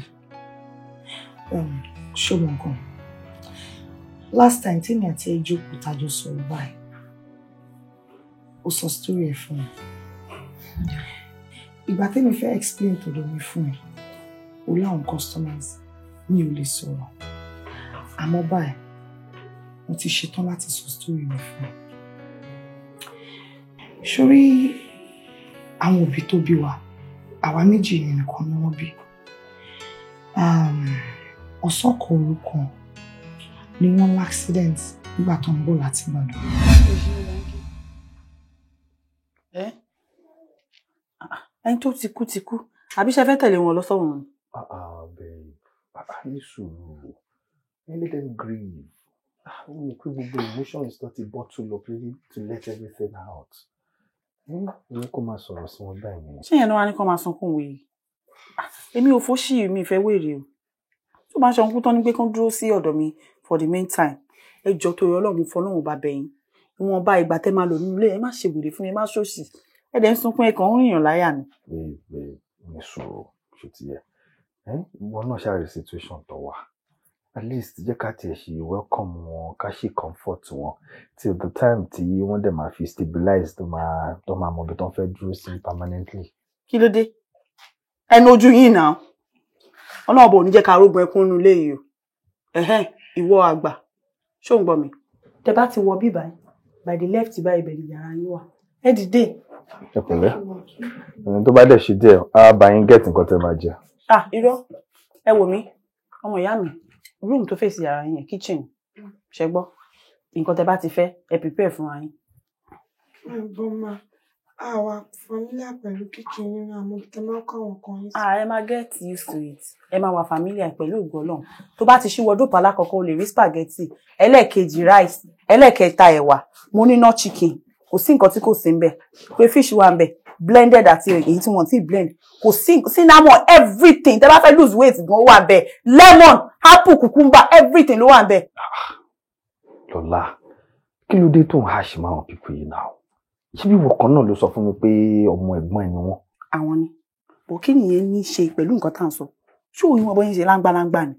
Show me nǹkan. Last time tí mi àti ẹ jókòó tájọ sọ̀rọ̀ báyìí, ó sọ story ẹ̀ fún mi. Ìgbà tí mi fẹ́ explain tọ̀dọ̀ mi fún ẹ, ó láwọn customers mi ò lè sọ̀rọ̀. Àmọ́ báyìí, mo ti ṣetán láti sọ story mi fún ẹ. Ṣorí àwọn òbí tó bí wa, àwa méjì nìkan ni wọ́n bí. Ọ̀sọ́kọ̀ orúkọ ni wọ́n l'accident nígbà tó ń bọ̀ láti Ìbàdàn. Ẹni tó ti kú. Àbí ṣe fẹ́ tẹ̀lé wọn lọ sọ́run? Babe, ní sùúrù. Let them grieve. We put the emotions that they bottle up really to let everything out. Ní kó máa sọ̀rọ̀ sí wọn báyìí. Ṣé yẹn ló wá ní kó máa sunkún wèrè? Èmi ò fóṣì mi ìfẹ́ wèrè o. Tó bá ṣe ọkùnrin tán ní pé kán dúró sí ọ̀dọ̀ mi for the meantime. Ẹ jọ̀ọ́ torí Ọlọ́run fọlọ́run bá bẹ̀yìn. Ìwọ̀nba ìgbà tẹ́ máa lò nínú ilé ẹ má ṣe wèrè fún mi, ẹ má ṣòṣì. Ẹ dẹ̀ ń sunkún ẹ kàn ń rìnyàn láyà ni. Ní sùúrù ṣe ti yẹ. Ìwọ náà ṣàrí situation tó wà. At least jẹ́ ká tiẹ̀ ṣe welcome wọn, ká ṣe comfort wọn till the time tí wọ́n dẹ̀ máa fi stabilize tó máa mọ ibi tó ń fẹ́ dúró sí permanently. Kí ló dé? Ẹnu ojú yìí náà. Ọlọ́run bò ní jẹ́ ká rógun ẹkún nínú ilé yìí o. Ìwọ àgbà. Ṣó ń gbọ́ mi? Tẹ́ bá ti wọ bíbá yìí, by the left by ibẹ̀ ni yàrá yín wà. Ẹ dìde. Ẹ pẹ̀lẹ́. Ẹni tó bá dẹ̀ ṣe díẹ̀, á bá yín get nǹkan tẹ́ máa jẹ. Irọ́. Ẹ wò mí. Ọmọ ìyá mi. Room tó fèsì yàrá yín, kitchen. Ṣé gbọ́? Nǹkan tẹ́ bá ti fẹ́, ẹ prepare fún wa yín. Bọ́mà, àwa familiar pẹ̀lú kitchen nínú àmọ́ tẹ́ máa kọ́ àwọn kan yín. Ẹ máa get used to it. Ẹ máa wà familiar pẹ̀lú ògo Ọlọ́run. Tó bá ti ṣí wardrobe alákọ̀ọ́kọ́ o lè rí spaghetti, ẹlẹ́ẹ̀kejì rice, ẹlẹ́ẹ̀kẹta ẹ̀wà, mo ní no chicken. Kò sí nǹkan tí kò sí ńbẹ̀. Pé fish wà ńbẹ̀, blended àti èyí tí wọ́n ti blend. Kò sí cinnamon, everything. Tẹ́ bá fẹ́ lose weight gan wà ńbẹ̀. Lemon, apple, cucumber, everything ló wà ńbẹ̀. Lọ́lá, kí ló dé tó ń hash máa wọn pípé yìí náà? Ṣé bí wọ́n kan náà ló sọ fún mi pé ọmọ ẹ̀gbọ́n ẹ̀ ni wọ́n? Àwọn ni. Bò kí nìyẹn ní ṣe pẹ̀lú nǹkan tá à ń sọ? Ṣé òun wọn bọ́ yín ṣe láńgbáláńgbá ni?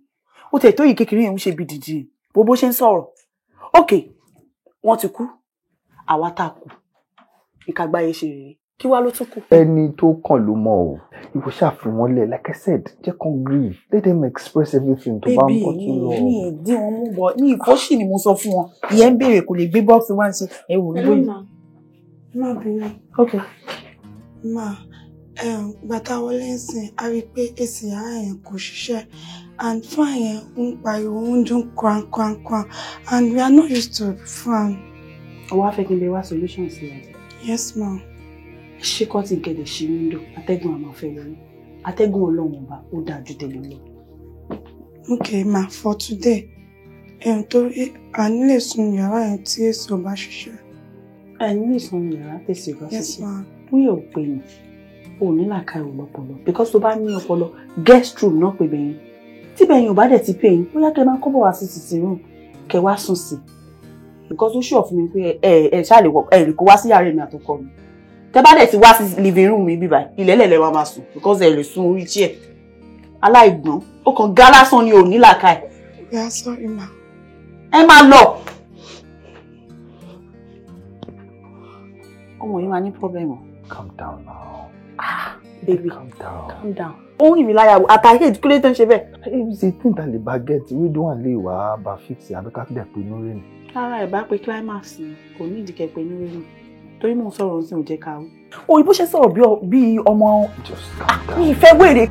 Ó tẹ̀ tó yìí kékeré yẹn ń ṣe bí dìdì. Bó ṣe ń sọ̀rọ̀. Okay, wọ́n ti kú. Àwa tá kú. Ìkàgbáyé ṣe rèé. Kí wá ló tún kù? Ẹni tó kàn ló mọ̀ o. Ìwọ ṣàfihàn wọn lẹ̀, like I said, jẹ́ kán grieve. Let them express everything tó bá ń bọ̀ tó lọ. Baby, mi ìdí wọn mú bọ̀. Ní ìfọ́ṣì ni mo sọ fún wọn. Ìyẹn ń béèrè kò lè gbé bọ́ọ̀sì wá sí ẹ̀wò nígbó. Má bínú. Okay. Bàtà wọlé ń sìn, a rí pé èsì yàrá yẹn kò ṣiṣẹ́. And fan yẹn ń pariwo, ń dún kwan. And we are not used to fan. Ọwọ́ afẹ́ kí n lè wá solution sí ẹ̀. Yes, ma'am. Ṣé kọ́ ti gẹ̀dẹ̀ ṣí wíńdò? Atẹ́gùn àmọ́ fẹ́ lórí. Atẹ́gùn Ọlọ́run ọba ó dájú tẹ̀lé lọ. Okay, ma, for today. Torí a nílè sun yàrá yẹn tí èsì ò bá ṣiṣẹ́. Ẹ nílè sun yàrá tẹ̀sí ìgbà Yes, ma'am. Bóyá ò pè ní. O ní làákàyè ọlọ́pọlọ. Because tó bá ní ọpọlọ, guest room náà pè bẹ̀yìn. Tí bẹ̀yìn ò bá dẹ̀ ti pè yín, bóyá kẹ́ máa kọ́bọ̀ wá sí sitting room, kẹ́ wá sùn sí. Because ó ṣùọ̀ fún mi pé ẹ ṣáà lè kó wá sí yàrá mi àtọkọ mi. Tẹ́ bá dẹ̀ ti wá sí living room mi bíbá ilẹ̀lẹ̀ wá máa sùn because ẹ lè sùn orí chair. Aláìgbọ́n, ó kàn gá lásán ni ò ní làákàyè. Yeah, sorry, ma. Ẹ máa lọ. Ọmọ yìí máa ní problem. Calm down now. Baby, calm down. Calm down. Ó rìn mí láyà àtàkì ìdíkúlé tó ń ṣe bẹ́ẹ̀. Ṣé tí n ta lè bá get we don lè wá bá fix àbíká dẹ̀ pé inú rẹ̀ ni. Rárá ẹ̀ bá pe climax ni kò ní ìdíkẹ́ pé inú rẹ̀ ni. Torí mò ń sọ̀rọ̀ sí òjẹ́ ká o. Òyìnbó ṣe sọ̀rọ̀ bí ọmọ mi ìfẹ́ wèrè.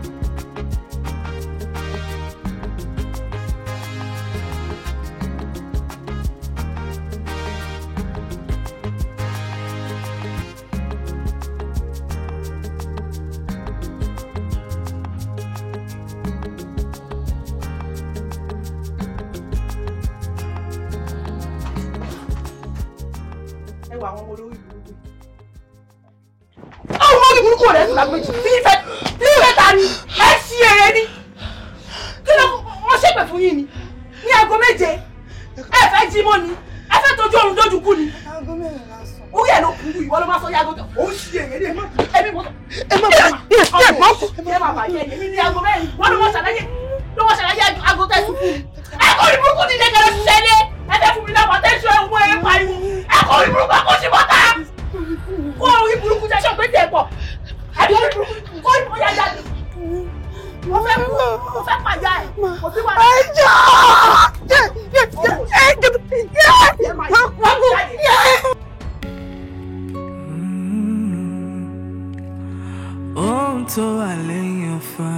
tó wà lẹ́yìn ọ̀fà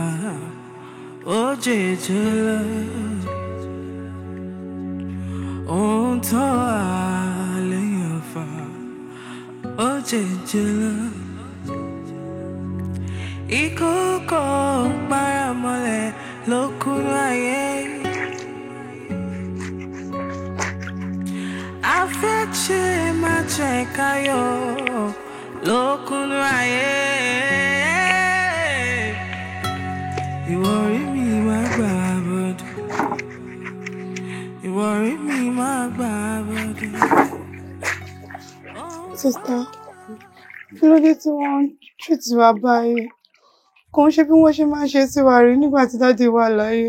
ó jẹ́jẹ́ lọ. Ohun tó wà lẹ́yìn ọ̀fà ó jẹ́jẹ́ lọ. Ìkókó paramọ́lẹ̀ lókùnrin ayé. Afẹ́ṣe máa jẹ́ káyọ̀ lókùnrin ayé. Ìwọ rí mi máa gbà bọ́dọ̀. Ìwọ rí mi máa gbà bọ́dọ̀. Sista, kí ló dé tí wọ́n treat wa báyìí? Kò ń ṣe bí wọ́n ṣe máa ń ṣe sí wa rí nígbà tí dáàdi wà láyé.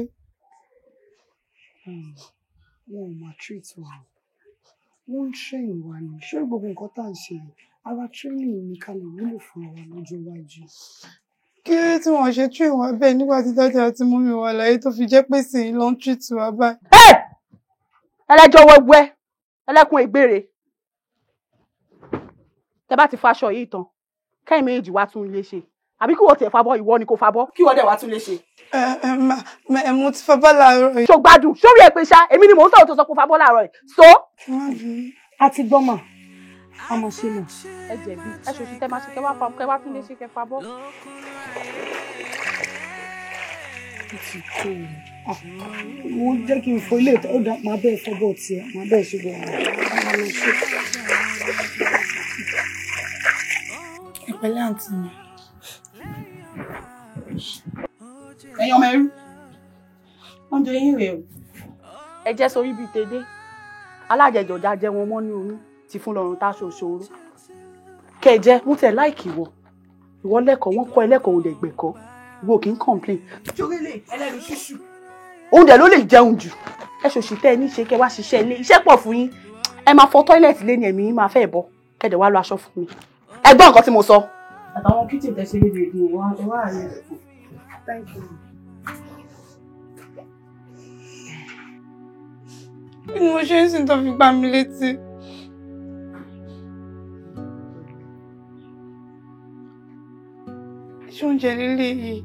Wọn ò máa treat wa. Wọ́n ń train wa ni. Ṣé gbogbo nǹkan tá à ń ṣe ara training ni ká lè wúlò fún wa lọ́jọ́ iwájú? Kí ló dé tí wọ́n ṣe train wa bẹ́ẹ̀ nígbà tí dáàdi àti mummy wà láyé tó fi jẹ́ pé sì ló ń treat wa báyìí? Ẹlẹ́jọ́ wẹ́wẹ́ ẹlẹ́kùn ìgbére. Tẹ́ bá ti faṣọ yìí tán kẹ́yìn méjì wá tún lè ṣe àbí kí wọ́n tiẹ̀ fabọ́ ìwọ ni kò fabọ́ kí wọ́n dẹ̀ wá tún lè ṣe. Mo ti fabọ́ láàárọ̀ yìí. Ṣó gbádùn sórí ẹ̀ pé ṣá èmi ni mò ń sọ̀rọ̀ tó sọ pé fabọ́ láàárọ̀ yìí. So. A ti gbọ́ mà a mọ̀ sí mọ̀. Ẹ jẹ̀bi ẹ ṣòṣì tẹ́ máa ṣe kẹ́ wá tún lè ṣe kẹ́ fabọ́. Ó ti tó o. Mo jẹ́ kí n fọ ilé ìtọ́ ọ̀dà máa bẹ́ẹ̀ fọ́bọ̀ tiẹ̀ máa bẹ́ẹ̀ ṣe bọ̀ Ìpẹ̀lẹ́ àǹtí mi. Ẹ̀yin ọmọ ẹrú oúnjẹ yín rèé o. Ẹ jẹ́ sórí bíi tèdè alájẹjọjà jẹ wọn mọ́ ní oyún ti fún lọ́rùn tá ṣoṣoro. Kẹ̀jẹ́ mú tẹ̀ láìkì ìwọ lẹ́kọ̀ọ́ wọ́n kọ́ ẹlẹ́kọ̀ọ́ òun dẹ̀gbẹ̀kọ́ ìwọ kì í complain. Jórílẹ̀ ẹlẹ́rìí ṣíṣù. Òun dẹ̀ ló lè jẹun jù. Ẹ ṣòṣì tẹ́ ẹ ní ṣe kẹ́ wá ṣiṣẹ́ ilé iṣẹ́ pọ̀ fún yín. Ẹ máa fọ tọ́ílẹ̀tì lé ní ẹ̀mí yín máa fẹ́ bọ́ kẹ́dẹ̀ wá lọ aṣọ fún mi. Ẹ gbọ́ nǹkan tí mo sọ. Àtàwọn kíchìn tẹ́ ṣe lédè èdè wá àárín rẹ̀ fún. Thank you. Bí mo ṣe ń sìn tó fi gbá mi létí. Ṣé oúnjẹ líle yìí?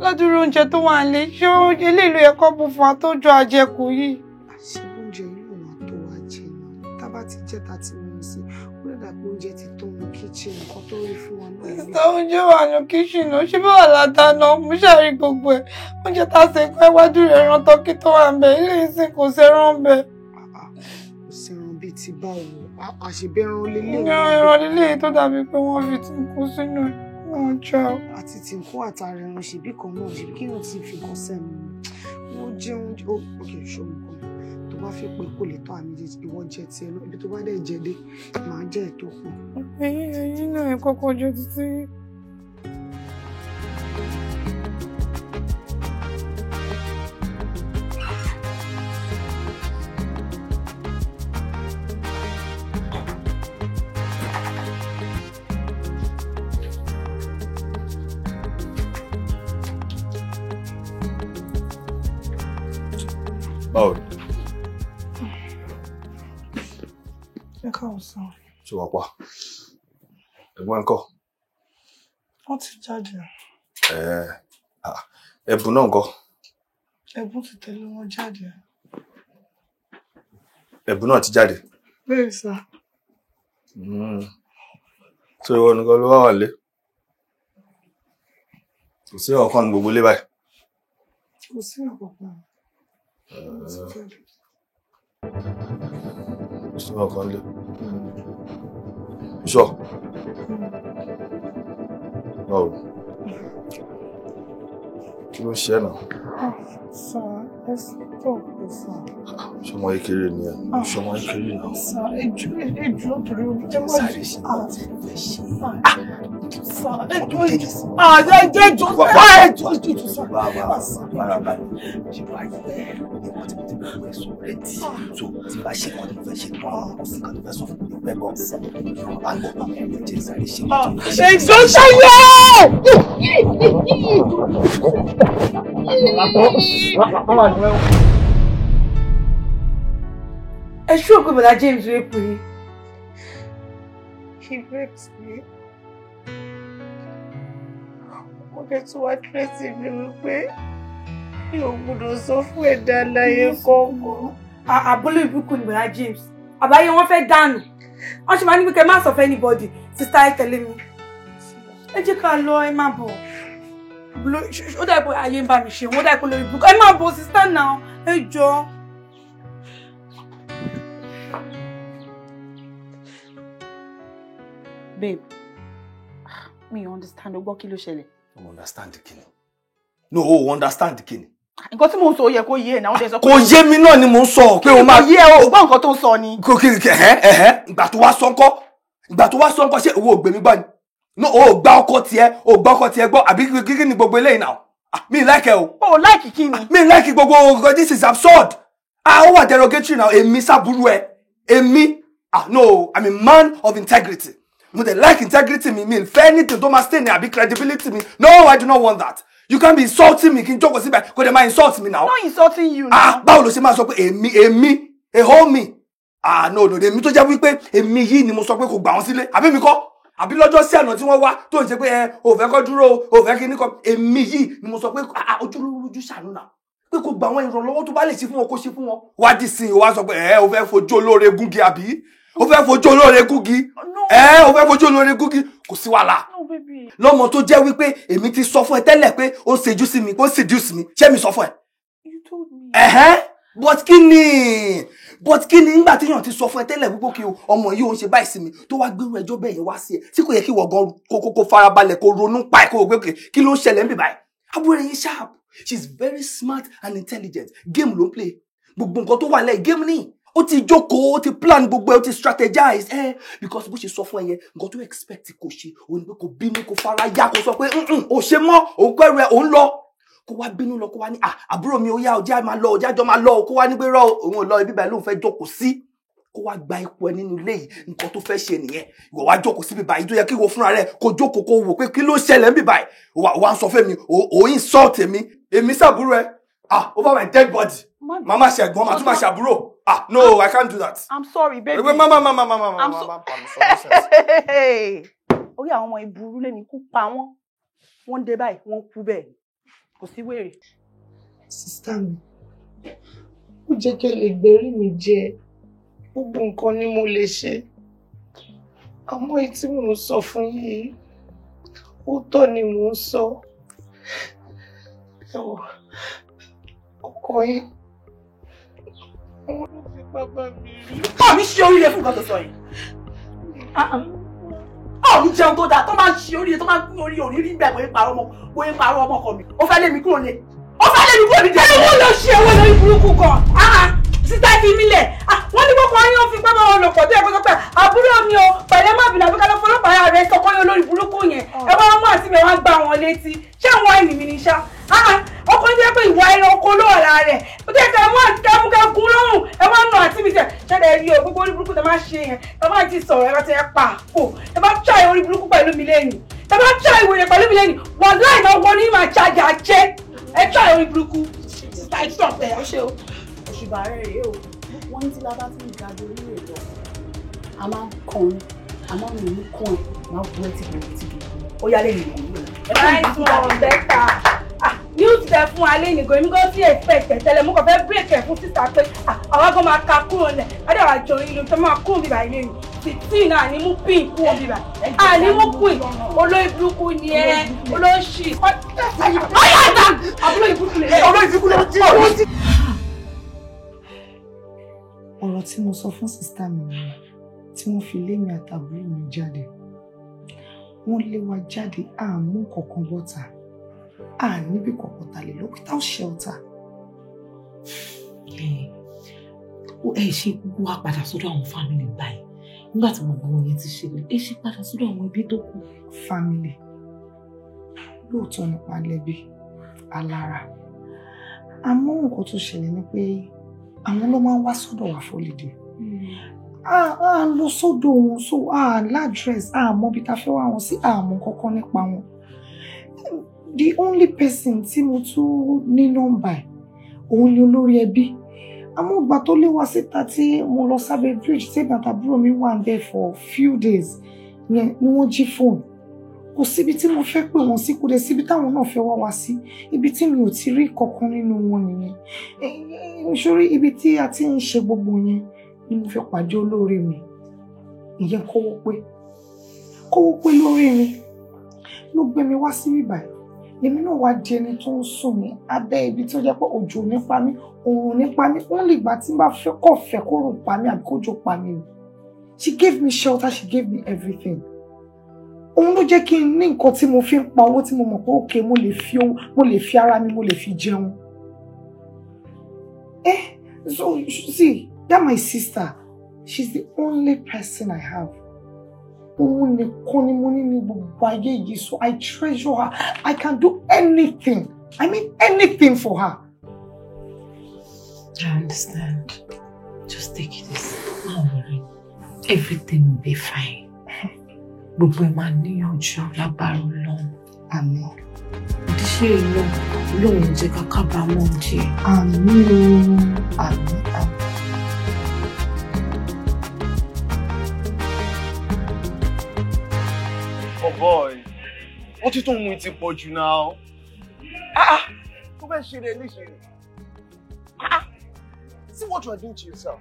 Ládùúrú oúnjẹ tó wà nílé, ṣé eléyìí ló yẹ kó bù fún wa tó jọ àjẹkù yìí? Ṣé oúnjẹ yìí wà tó wá jẹ náà? Tá bá ti jẹ́ ta ti mú sí, ó lè dàbí oúnjẹ ti tó ní kíchìn nǹkan tó rí fún wa náà. Ìta oúnjẹ wà ní kíchìn náà, ṣé bá wà ládàáná, mo ṣàrí gbogbo ẹ̀. Oúnjẹ tá a ṣe pẹ́ iwájú rẹ̀ ran tọ́kí tó wà ń bẹ̀, ilé ìsìn kò ṣẹran bẹ̀. Kò ṣẹran bíi ti báwo, àṣebẹ̀ràn lélẹ̀. Ẹran lélẹ̀ tó dàbí pé wọ́n fi ti kú sínú ọjọ́. Àti tí n kó àtàrà ẹran ṣèbí kan náà ṣèbí kí wọ́n ti fi kan sẹ́nu. Wọ́n jẹun ókè ṣòwò kan tó bá fi pé kò lè tọ́ àmì ìwọ jẹ tiẹ̀ náà ibi tó bá dẹ̀ jẹ dé màá jẹ́ ètò kù. Ẹyin náà ẹ kọ́kọ́ jẹ títí. Báwo ni? Ẹ káàbọ̀ sàn. Ṣé wàá pa? Ẹ̀gbọ́n ẹ̀ ń kọ́? Wọ́n ti jáde. Ẹ̀bùn náà ń kọ́? Ẹ̀bùn ti tẹ̀lé wọn jáde. Ẹ̀bùn náà ti jáde? Bẹ́ẹ̀ sà. Ṣé ìwọ nìkan ló wà wà lé? Kò sí ọ̀kan ní gbogbo ilé báyìí? Kò sí ọ̀kan. Sí ọ̀kan lé. Sure. Báwo? Kí ló ṣe náà? Sà, ẹ stop ẹ sà. Ṣọmọ kékeré ni ẹ. Ṣọmọ kékeré náà. Sà, ẹjọ́ torí omi jẹ́ mọ́ sáré ṣe nǹkan tí mo fẹ́ ṣe. Sà, ẹjọ́ Wá ṣe wá yẹ nǹkan tí mo ti bẹ̀rẹ̀ sọ rẹ̀ tí. So tí bá ṣe nǹkan tí mo fẹ́ ṣe tán, kò sí nǹkan tó fẹ́ sọ fún mi pẹ́ bọ́. Àgbọ̀ bá mi jẹ́ sáré ṣe nǹkan tó fẹ́ ṣe. Èso ṣayé! Ẹ ṣú òkú bọ̀dá James rape me. He raped me. kẹ́tù wá tẹ́sí mi wípé mi ò gbọdọ̀ sọ fún ẹ̀dá láyé kọ̀ọ̀kan. Àbúlé ìbùkún ni bọ̀dá James. Àbáyé wọn fẹ́ dànù. Wọ́n ṣe máa ní pé kẹ́ má sọ fún anybody. Sista ẹ tẹ̀lé mi. Ẹ jẹ́ ká lọ, ẹ má bọ̀. Ó dà pé ayé ń bá mi ṣe, wọ́n dà pé lórí ìbùkún. Ẹ má bọ̀ sista náà, ẹ jọ. Babe, me understand. O gbọ́ kí ló ṣẹlẹ̀. No understand kíni. No, o understand kíni. Nǹkan tí mo ń sọ yẹ kó yé náà. Kò yé mi náà ni mo ń sọ pé o máa. Kò yé o, gbọ́ nǹkan tó ń sọ ni. Kò kiri ìgbà tó wá sọ ńkọ́ ṣé owó ògbé mi gbọ́ ni. No, o gba ọkọ tiẹ̀ gbọ́ àbí kíkí ni gbogbo eléyìí náà. Mi like ẹ o. O like kíni. Mi like gbogbo this is absurd. Ó wà derogatory now. Èmi sábúrú ẹ. Èmi. No, I'm a man of integrity. Mo dey like integrity me fẹ́ anything tó máa stay ní àbí credibility me. No, I do not want that. You can't be insulting me kí n jókòó síbẹ̀ kó dẹ̀ máa insult me now. I'm not insulting you now. Báwo ló ṣe máa sọ pé èmi a whole me. No, èmi tó jẹ́ wípé èmi yìí ni mo sọ pé kò gbà wọ́n sílé àbí mi kọ́ àbí lọ́jọ́ sí àná tí wọ́n wá tó ń ṣe pé o fẹ́ kọ́ dúró o fẹ́ kí ní kọ́ èmi yìí ni mo sọ pé ojúlójú ṣàánú náà pé kò gbà wọ́n ìrànlọ́wọ́ tó bá lè ṣe fún wọn kó ṣe fún wọn. Wá dì sí i wá sọ pé o fẹ́ fojú olóore gúngi àbí o fẹ́ fojú olóore gúngi o fẹ́ fojú olóore gúngi kò sí wàhálà. Lọ́mọ tó jẹ́ wípé èmi ti sọ fún ẹ tẹ́lẹ̀ pé ó ṣẹ́jú sí mi ó seduce mi ṣé mi sọ fún ẹ. You told me. But kí ni nígbà tí èèyàn ti sọ fún ẹ tẹ́lẹ̀ wípé kí ọmọ yìí ó ń ṣe báyìí sí mi tó wá gbérú ẹjọ́ bẹ́ẹ̀ yẹn wá sí ẹ tí kò yẹ kí wọ́n gan kó farabalẹ̀ kó ronú pa ẹ̀ kó wò pé kí ló ń ṣẹlẹ̀ ń bì báyìí. Àbúrò yẹn sharp, she's very smart and intelligent. Game ló ń play gbogbo nǹkan tó wà lẹ́yìn game ni. Ó ti jókòó, ó ti plan gbogbo ẹ̀, ó ti strategize because bó ṣe sọ fún ẹ yẹn nǹkan tó expect kò ṣe òun ni pé kò bínú kò fara ya kò sọ pé ò ṣe mọ́ òun pẹ́rù ẹ̀ òun lọ kó wá bínú lọ kó wá ní àbúrò mi ó yá ọjà máa lọ ọjà jọ máa lọ kó wá ní pé rọ òun ò lọ ibi báyìí lóun fẹ́ jókòó sí kó wá gba ipò ẹ nínú ilé yìí nǹkan tó fẹ́ ṣe nìyẹn ìwọ wá jókòó síbi báyìí tó yẹ kí ìwọ fúnra rẹ kó jókòó kó wò pé kí ló ṣẹlẹ̀ níbi báyìí wà ń sọ fún mi ò insult èmi sàbúrò ẹ over my dead body mama ṣe ẹ̀gbọ́n màá tún máa ṣàbúrò no I can't do that. I'm sorry baby. mama. Orí àwọn ọmọ ìburú lẹ́ni kú pa wọ́n dé báyìí wọ́n kú bẹ́ẹ̀ kò sí wèrè. Sista mi, ó jẹ́ kí ẹ lè gbérí mi jẹ gbogbo nǹkan ni mo lè ṣe. Àmọ́ èyí tí mò ń sọ fún yìí, òótọ́ ni mò ń sọ. Ọkọ yín, wọ́n ló fi bàbá mi rí. Mi ṣe oríire fún nǹkan tó sọ yìí. Mi jẹun tó dáa tó máa ń ṣe oríire tó máa ń pín orí òrírí bẹ́ẹ̀ bóyá parọ́ ọmọ ọkọ mi. Ó fẹ́ lé mi kúrò ní. Ó fẹ́ lé mi kúrò ní jẹ́. Ẹ̀wọ̀n ló ṣe ewé lórí burúkú kan. Sísá fi mí lẹ̀. Wọ́n ní kókó ayé ó fi pápá wọn lò pọ̀ tó yẹ kó sọ pé àbúrò mi o pẹ̀lẹ́ má bìnà àbíkálẹ̀ fọlọ́pàá rẹ̀ sọ kọ́yọ́ lórí burúkú yẹn. Ẹ bá wọn mú àti mi wá gbá wọn létí. Ṣé àwọn ẹ̀yìn mi ní ṣá? Ọkọ ń jẹ́ pé ìwà ẹranko ló wà lára rẹ̀. Ó jẹ́ ká mú àtìkámúká gún lọ́rùn. Ẹ wá nà àti mi jẹ. Ṣẹ́dẹ̀ rí o gbogbo orí burúkú tẹ máa ṣe yẹn. Ẹ bá ti sọ̀rọ̀ ẹ bá ti pa àpò. Ẹ bá ṣàì orí burúkú pẹ̀lú mi lẹ́yìn. Ẹ bá ṣàì ìwèrè pẹ̀lú mi lẹ́yìn. Wọ́n láì náà wọ́n ní máa ṣàjà jẹ́. Ẹ ṣàì orí burúkú. Stop there. Ó ṣe o. Òṣùbà rẹ̀ rèé o. Wọ́n ní tí lábá tí ń ga lórí rẹ̀ lọ. A máa ń kọrin. A máa ń rìn ní kàn. Máa bu ẹ́ tìgbìtìgbì. Ó yá lẹ́yìn ìgbòho. Ẹ bá ń tún ọ̀rọ̀ bẹ́tà. News tẹ fún alẹ́ nìkan èmi kò tí expect tẹ́lẹ̀ mo kàn fẹ́ break ẹ̀ fún sísá pé àwa kan máa ka kúrò lẹ̀ adé wàá jọ ìlú tó máa kún bíbá ilé yìí títí náà ní mú pin kúrò bíbá ní mú pin olóyè burúkú ni ẹ olóṣì ọ̀yàdà àbúrò ìbúkú lè olóyè ìbúkú lè olóyè. Ọ̀rọ̀ tí mo sọ fún sísá mi ni tí wọ́n fi lé mi àtàbúrò mi jáde wọ́n lé wa jáde àmú kọ̀ọ̀kan bọ́ta. Níbi kọ̀ọ̀kan ta lè lọ without shelter. Ṣe gbogbo wa padà sọ́dọ̀ àwọn family báyìí nígbà tí gbogbo wọn yẹn ti ṣẹlẹ̀ ṣe padà sọ́dọ̀ àwọn ẹbí tó kù. Family lóòótọ́ nípa lẹ́bí alára àmọ́ nǹkan tó ṣẹlẹ̀ ni pé àwọn ló máa ń wá sọ́dọ̀ wa fọ́lìdì. Lọ sọ́dọ̀ wọn so ládírẹ́sì mọ bí ta fẹ́ wá wọn sí mọ kọ́kọ́ nípa wọn. The only person tí mo tún ní nọ́mbà òun ni olórí ẹbí. Àmọ́ ìgbà tó lé wá síta tí mo lọ sábẹ́ bridge tí ìgbà tàbúrò mi wà ń bẹ̀ for few days ni wọ́n jí fóònù. kò síbi tí mo fẹ́ pè wọ́n sí, kò dé síbi táwọn náà fẹ́ wá wá sí, ibi tí mi ò ti rí kankan nínú wọn nìyẹn. Sórí ibi tí a ti ń ṣe gbogbo yẹn ni mo fẹ́ pàdé olóore mi, ìyẹn kówó pé lórí mi ló gbé mi wá sí bíbáyìí. Èmi náà wá di ẹni tó ń sùn ní abẹ́ ibi tó jẹ́ pé òjò nípa mi, òòrùn nípa mi, wọ́n lè gbà tí n bá fẹ́ kó rùn pa mí àbí kójò pa mí. She gave me shelter, she gave me everything. Òun ló jẹ́ kí n ní nǹkan tí mo fi ń pa owó tí mo mọ̀ pé okay, mo lè fi ara mi, mo lè fi jẹun. So see, that my sister, she's the only person I have. Òun nìkan ni mo ní ní gbogbo ayé yìí, so I treasure her. I can do anything. I mean anything for her. I understand. Just take it easy. Don't worry. Everything will be fine. Gbogbo ẹ̀ máa níyànjú lágbára Ọlọ́run. Àmín. Òdíṣẹ́ ìlú Ọlọ́run jẹ́ ká kábàámọ̀ díẹ̀. Àmín. Àmín. Oh boy, what you doing with it you now? Go back shit and listen. See what you are doing to yourself.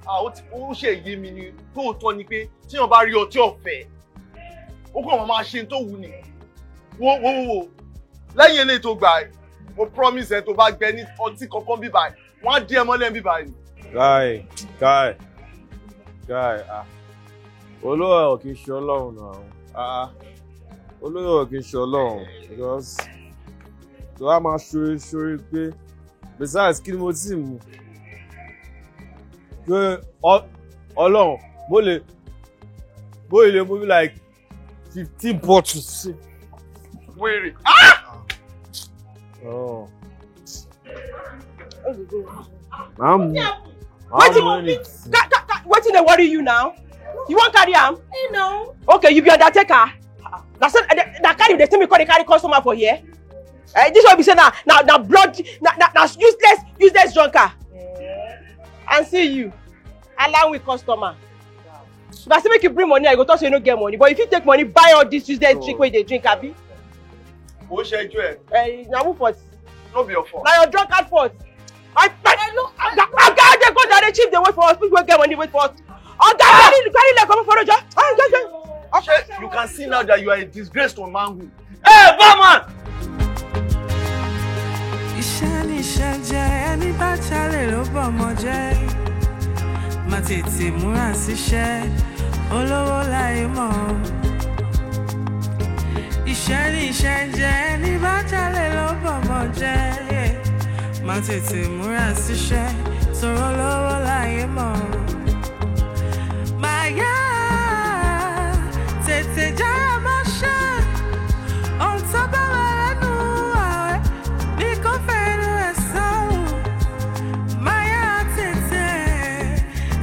What ṣe yé mi ni tó tọ́ ni pé tí wọ́n bá rí ọtí ọ̀fẹ́. Ó kàn máa ṣe tó wù ní. Wo. Lẹ́yìn eléyìí tó gbà mo promise ẹ tó bá gbẹ ní ọtí kankan bí báyìí. Wọ́n á dí ẹ mọ́lẹ̀ bí báyìí. Guy. Olówó kì í ṣe Ọlọ́run náà. Olówó kì í ṣe Ọlọ́run because tó wá máa ṣoore pé besides kí ni mo ti mú pé Ọlọ́run mo lè mú bí like 15 bottles. Wèrè. Oh. Wetin dey worry you now? You wan carry am? No. Okay, you be undertaker. Na carry dey tell me come carry customer for here. This one be say na blood na useless junker. And see you, allow with customer. If I say make you bring money, I go talk say you no get money. But if you take money, buy all this useless drink wey you dey drink, abi? Who ṣe ju ẹ? Na who fault? No be your fault. Na your drunkard fault. I dey go there, chief dey wait for us. People wey get money wait for us. Carry leg comot for road. You can see now that you are a disgrace to manhood. Hey, barman! Iṣẹ́ ni iṣẹ́ jẹ́, ẹni bá jalè ló bọ̀mọ jẹ́. Má tètè múra síṣẹ́, olówó láyé mọ̀. Iṣẹ́ ni iṣẹ́ jẹ́, ẹni bá jalè ló bọ̀mọ jẹ́. Má tètè múra síṣẹ́, sọ̀rọ̀ olówó láyé mọ̀. Maya, tètè jára mọ́ṣẹ́, ohun tó bá wà lẹ́nu ààrẹ ní kò fẹ́nu ẹ̀ sọ́hùn. Maya,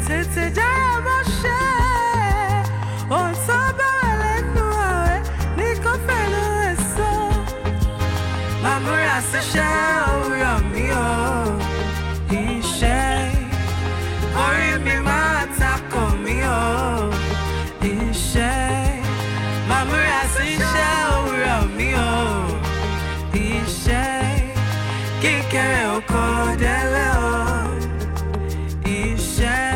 tètè jára mọ́ṣẹ́, ohun tó bá wà lẹ́nu ààrẹ ní kò fẹ́nu ẹ̀ sọ́hùn. Màmúra síṣẹ́ òwúrọ̀ mi ò iṣẹ́, orí mi máa takò mí ò iṣẹ́, màmúra síṣẹ́ òwúrọ̀ mi ò iṣẹ́, kíkẹ́rẹ́ oko délé ò iṣẹ́.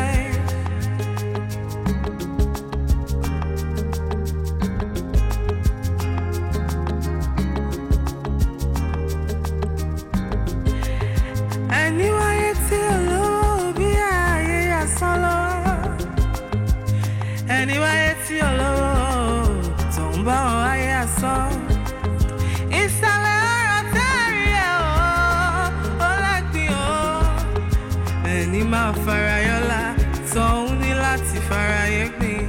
Ẹni wáyé tí olówó bí ayé asán lọ, ẹni wáyé tí olówó tó ń bá wọn ayé asán. Ìsàlẹ̀ ọ̀rọ̀ tẹ́rì ẹ̀ ó lágbín o, ẹni máa farayọ́lá tó ń ní láti farayé gbìn.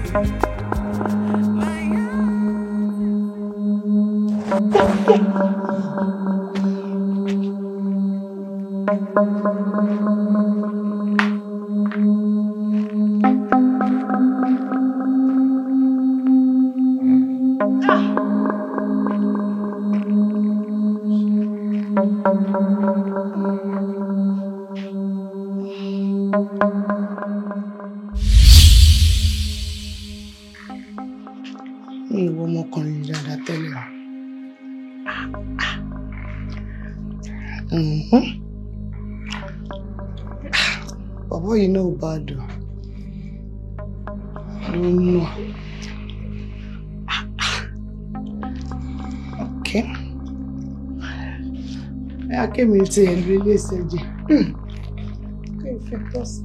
mi ìwọ ọmọkùnrin dáadáa tẹ́lẹ̀. Bàbá yìí náà bá dùn. Ló ń nù. Okay. Akémi ti ẹ̀lú ilé ìṣẹ́jẹ̀. Kí n fi tọ́ sí.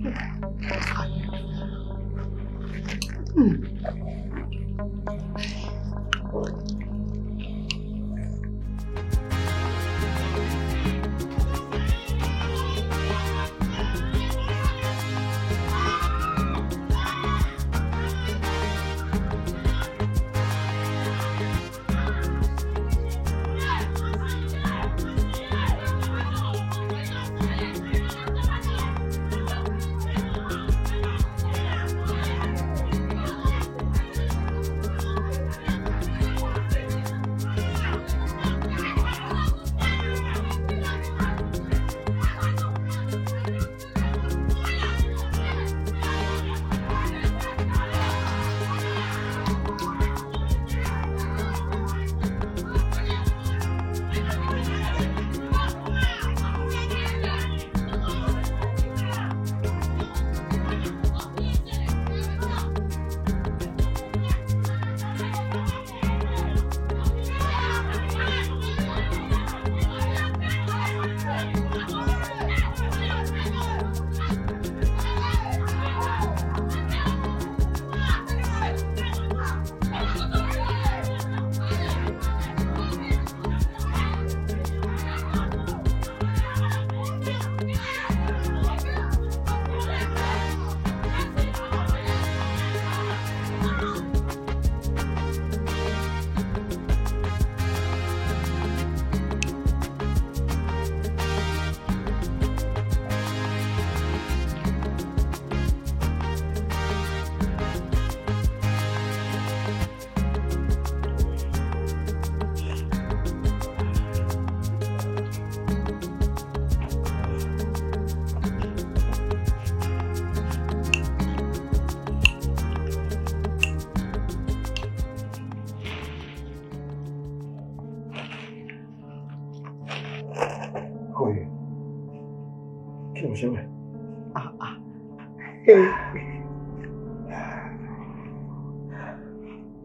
ṣe mẹ́.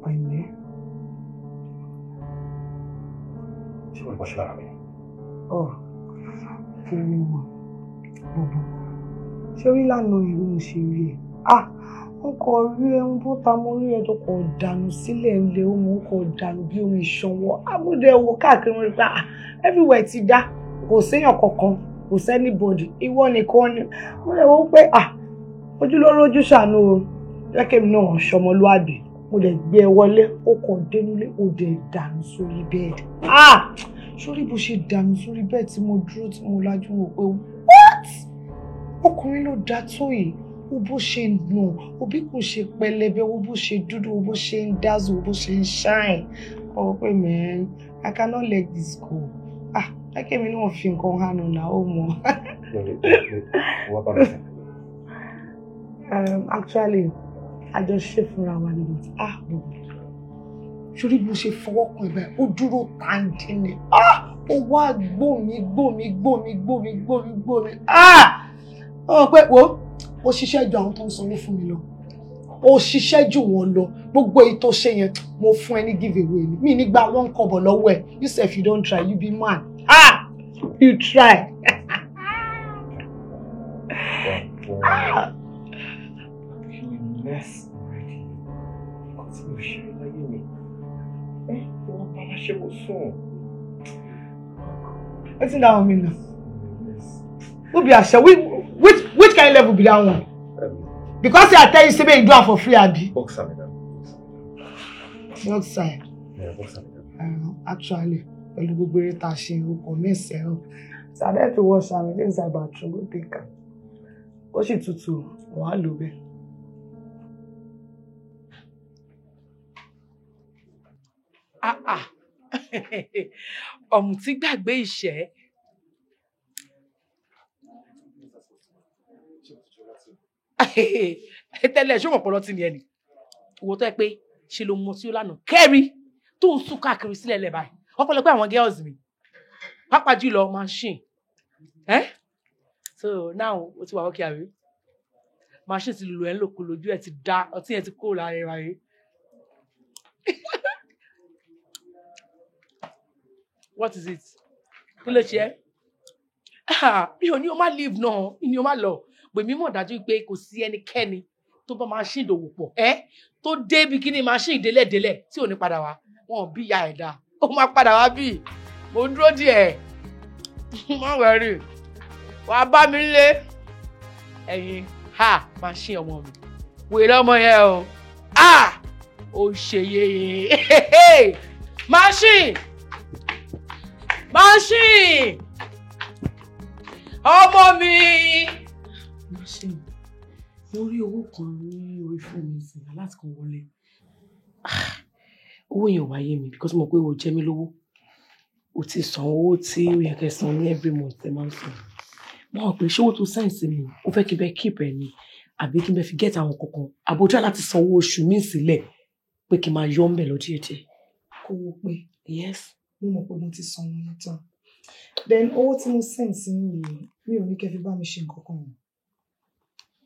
Pẹ̀lẹ́. Ṣé wọ́n lè bọ́ ṣe lára mi? Kí ni wọ́n? Bọ̀bọ̀. Ṣé orí lánàá ìlú mo ṣe rí ẹ̀? Wọ́n kọ rí ẹun tó ta mo rí ẹ tó kọ̀ dànù sílẹ̀ ńlẹ̀ ó mú kọ̀ dànù bí omi ìṣanwọ́. Abúdé wo káàkiri wọn rí pé everywhere ti dá. Kò séèyàn kankan. Kò sẹ́ni bòdì ìwọ nìkan ni mo lè wọ́n pé ojú ló rójú ṣàánú o lẹ́kẹ̀mí náà ṣọmọlúàbí mo lè gbé ẹ wọlé ó kàn dénúlé ó dẹ̀ dànù sórí bẹ́ẹ̀dì sórí bó ṣe dànù sórí bẹ́ẹ̀dì tí mo dúró tí mo lajú wò pé what ọkùnrin ló dá tó yìí wo bó ṣe nù wo bí kò ṣe pẹlẹbẹ wo bó ṣe dúdú wo bó ṣe ń dazzle wo bó ṣe ń shine ọ pé man I cannot let this go. Akemi no fi nǹkan hanu na o mo. Actually, I just ṣe fúnra wa ni but sórí bó ṣe fọwọ́ kan ẹ̀ ó dúró tàǹdì ni ó wá gbómi. Ó pé wo ó ṣiṣẹ́ ju àwọn tó ń sanwó fún mi lọ. Ó ṣiṣẹ́ jù wọ́n lọ. Gbogbo èyí tó ṣe yẹn mo fún ẹ ní give away ni. Mi ní gba one kobo lọ́wọ́ ẹ. You say if you don't try, you be man. You try. You mess already. Continue sharing like me. You're not share soon. What's in that one mean now? Who be Asha? Which kind of level be that one? Because I tell you, say you do it for free, Abi. Boxer, madam. Boxer. Yeah, boxer. Actually, pẹ̀lú gbogbo eré tá a ṣe ọkọ̀ mẹ́sàn-án. Sàdẹ́ fi wọ́n ṣàmì ní inside bathroom go take am. Ó sì tutù wọ́n á lò bẹ́ẹ̀. Ọ̀mùtí gbàgbé ìṣẹ́. Tẹ́lẹ̀ ṣé wọn pọ̀lọ́ tí ni ẹni? Owó tó ẹ pé ṣe ló mọ tí ó lánàá kẹ́rí tó ń sún káàkiri sílẹ̀ lẹ̀ báyìí ọ̀pọ̀lọpọ̀ àwọn girls mi pápá jùlọ machine so now o ti wà ókè àrí machine ti lù ẹ́ ń lòkù lójú ẹ̀ ti dá ọtí ẹ̀ ti kó lára ẹ̀ ráyé. What is it? Kí ló ṣe ẹ́? Mi ò ní o má leave náà, ni o má lọ. Gbèmí mọ̀ dájú pé kò sí ẹnikẹ́ni tó bá machine dòwò pọ̀. Tó dé bí kíní machine délẹ̀délẹ̀ tí ò ní padà wá. Wọn ò bí ìyá ẹ̀ dá. Ó máa padà wá bí. Mo dúró díẹ̀. Má wẹ̀rì. Wàá bá mi lé. Ẹ̀yin machine ọmọ mi. Wèrè ọmọ yẹn o. Ó ṣe yeye. Machine. Machine! Ọmọ mi! Machine, mo rí owó kan ní orí fóònù mi sí láti kan wọlé. Owó yẹn wáyé mi because mo pé o jẹ mí lówó. O ti san owó tí ó yẹ kẹ́ san ní every month ẹ máa ń san. Mo rò pé ṣé owó tó sáyẹ̀nsì mi, ó fẹ́ kí n bẹ keep ẹ ni, àbí kí n bẹ fi get àwọn kankan. Àbójá láti san owó oṣù mi sílẹ̀ pé kí n máa yọ ń bẹ̀ lọ́díẹ̀díẹ̀. Kó wo pé. Yes. Mo mọ̀ pé mo ti san wọn tán. Then owó tí mo send sí mi ò ní kẹ́ fi bá mi ṣe nǹkan kan.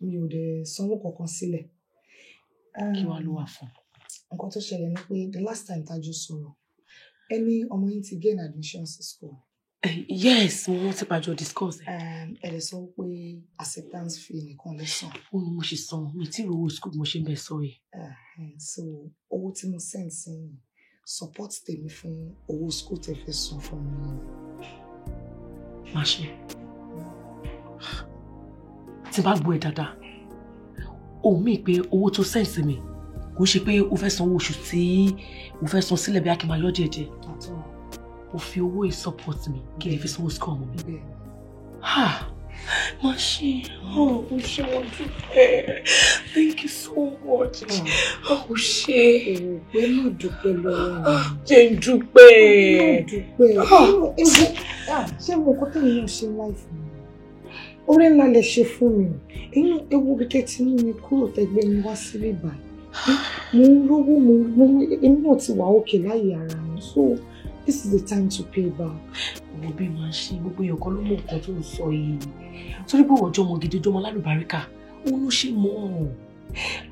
Mi ò dẹ̀ sanwó kankan sílẹ̀. Kí wá ló wà fún? Nǹkan tó ṣẹlẹ̀ ni pé the last time tájú sọ̀rọ̀, ẹni ọmọ yín ti gain admission sí school. Yes, mo rántí pàjọ discuss. Ẹ lè sọ pé acceptance fee nìkan lè san. Ó ní mo ṣe san, mi tí owó school mo ṣe ń bẹ sọ yìí. So owó tí mo send sí support tèmi fún owó school tẹ́ fẹ́ san fún mi. Machine. Tí bá gbọ́ ẹ dáadáa, ó mí pé owó tó send sí mi kò ṣe pé ó fẹ́ san owó oṣù tí ó fẹ́ san sílẹ̀ bí a kì í máa yọ díẹ̀díẹ̀. Ó fi owó yìí support mi kí lè fi sanwó school ọmọ mi. Machine, ó ṣe wọ́n dúpẹ́. Thank you so much. Ó ṣe. Pé má dúpẹ́ lọ́wọ́. Jẹ́ ń dúpẹ́. Ṣé mo kọ́ tẹ̀yìn náà ṣe láìfù mi? Orí ńlá lè ṣe fún mi. Inú ewu bí tẹ́ ti mú mi kúrò tẹ́gbẹ́ mi wá sílé báyìí. Mo ń rówó, èmi náà ti wà òkè láyé ara mi. So this is the time to pay back. Owó bí máa ṣe gbogbo èèyàn kan ló mọ nǹkan tó ń sọ yìí. Torí pé ọjọ́ ọmọ gidi ọjọ́ ọmọ lálùbáríkà, òun ló ṣe mọ́ ọ̀hún.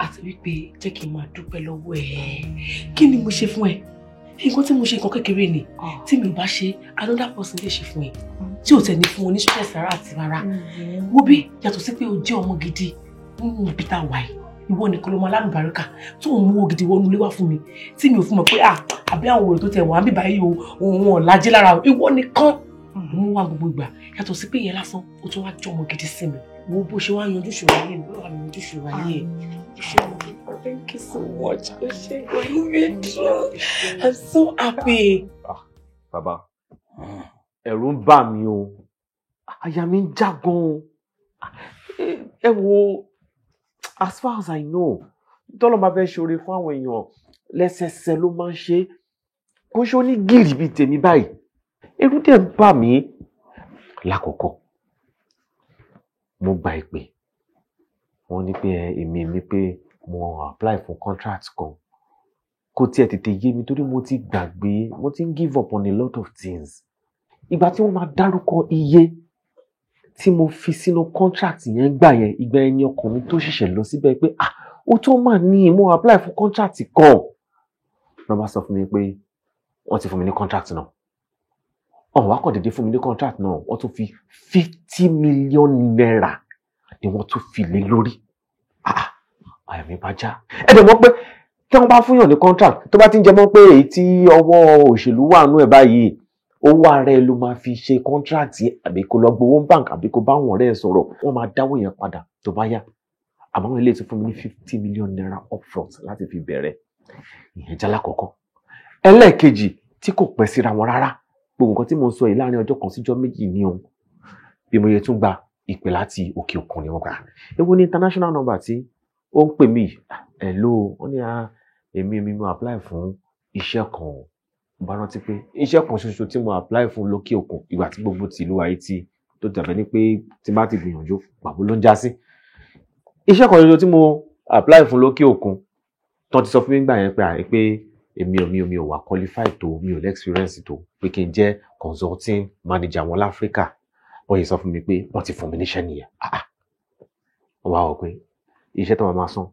Àti wípé jẹ́ kí n máa dúpẹ́ lọ́wọ́ ẹ̀. Kí ni mo ṣe fún ẹ? Nǹkan tí mo ṣe nǹkan kékeré ni. Tí mi ò bá ṣe, another person lè ṣe fún ẹ. Tí ò tẹ̀ ní fún oní stress rárá àti rárá. Wo bí yàtọ̀ sí pé o jẹ́ ọmọ gidi nínú Peter Wai. Ìwọ nìkan ló mọ alálùbáríkà tó ń mú owó gidi wọnú ilé wá fún mi. Tí mi ò fún mọ̀ pé àbí àwọn òrò tó tẹ̀ wọ́n àbí báyìí òun ò lájẹ́ lára o. Ìwọ nìkan mo wá gbogbo ìgbà. Yàtọ̀ sí pé ìyẹn lásán, o tún wá jẹ́ ọmọ gidi sí mi. Wo bó ṣe wá yanjú ìṣòro ayé mi, bó wà ní yanjú ìṣòro ayé ẹ̀. Thank you so much. I'm so happy. Bàbá, ẹ̀rù ń bà mí o. Àyà mi ń já gan. Ẹ wo, as far as I know, tọ́lọ́ máa fẹ́ ṣoore fún àwọn èèyàn lẹ́sẹsẹ ló máa ń ṣe. Kò ṣe ó ní gírì bíi tèmi báyìí. Ẹ̀rù dẹ̀ ń bà mí. Lákọ̀ọ́kọ́, mo gba ìpè. Wọ́n ní pé èmi pé mo apply fún contract kan. Kò tiẹ̀ tètè yé mi torí mo ti gbàgbé, mo ti ń give up on a lot of things. Ìgbà tí wọ́n máa dárúkọ iye tí mo fi sínú contract yẹn gbà yẹn, ìgbà ẹni ọkàn mi tó ṣẹ̀ṣẹ̀ lọ síbẹ̀ pé ó tó máa ní mo apply fún contract kan. Wọ́n bá sọ fún mi pé wọ́n ti fún mi ní contract náà. Ọ̀hún wá kàn dédé fún mi ní contract náà, wọ́n tún fi 50 million naira ni wọ́n tún fi lé lórí. Àyà mi bá já. Ẹ dẹ̀ mọ̀ pé tí wọ́n bá fún yàn ní contract tó bá ti ń jẹ mọ́ pé èyí tí ọwọ́ òṣèlú wà nú ẹ̀ báyìí, owó ara ẹ ló máa fi ṣe contract yẹn, àbí kó lọ gbowó bank, àbí kó bá wọn ọ̀rẹ́ ẹ sọ̀rọ̀, wọ́n máa dáwó yẹn padà tó bá yá. Àmọ́ wọ́n lè tún fún mi ní 50 million naira upfront láti fi bẹ̀rẹ̀. Ìyẹn jẹ́ lákọ̀ọ́kọ́. Ẹlẹ́ẹ̀kejì tí kò pẹ́ síra wọn rárá, gbogbo nǹkan tí mo ń sọ yìí láàrin ọjọ́ kan síjọ́ méjì ní ohun bí mo yẹ tún gba ìpè láti òkè òkun ni wọ́n gbà. Èwo ni international number tí ó ń pè mí? Hello, wọ́n ní èmi mo apply fún iṣẹ́ kan. Bá rántí pé iṣẹ́ kan ṣoṣo tí mo apply fún lókè òkun, ìgbà tí gbogbo tìlú ayé tó dàbẹ́ ní pé tí bá ti gbìyànjú pàbó ló ń já sí. Iṣẹ́ kan ṣoṣo tí mo apply fún lókè òkun tó ti sọ fún mi gbà yẹn pé èmi ò wà qualified tó mi ò experience tó pé kí n jẹ́ consulting manager wọn láfíríkà wọ́n yìí sọ fún mi pé wọ́n ti fún mi níṣẹ́ nìyẹn wọ́n wá wọ pé iṣẹ́ tó máa san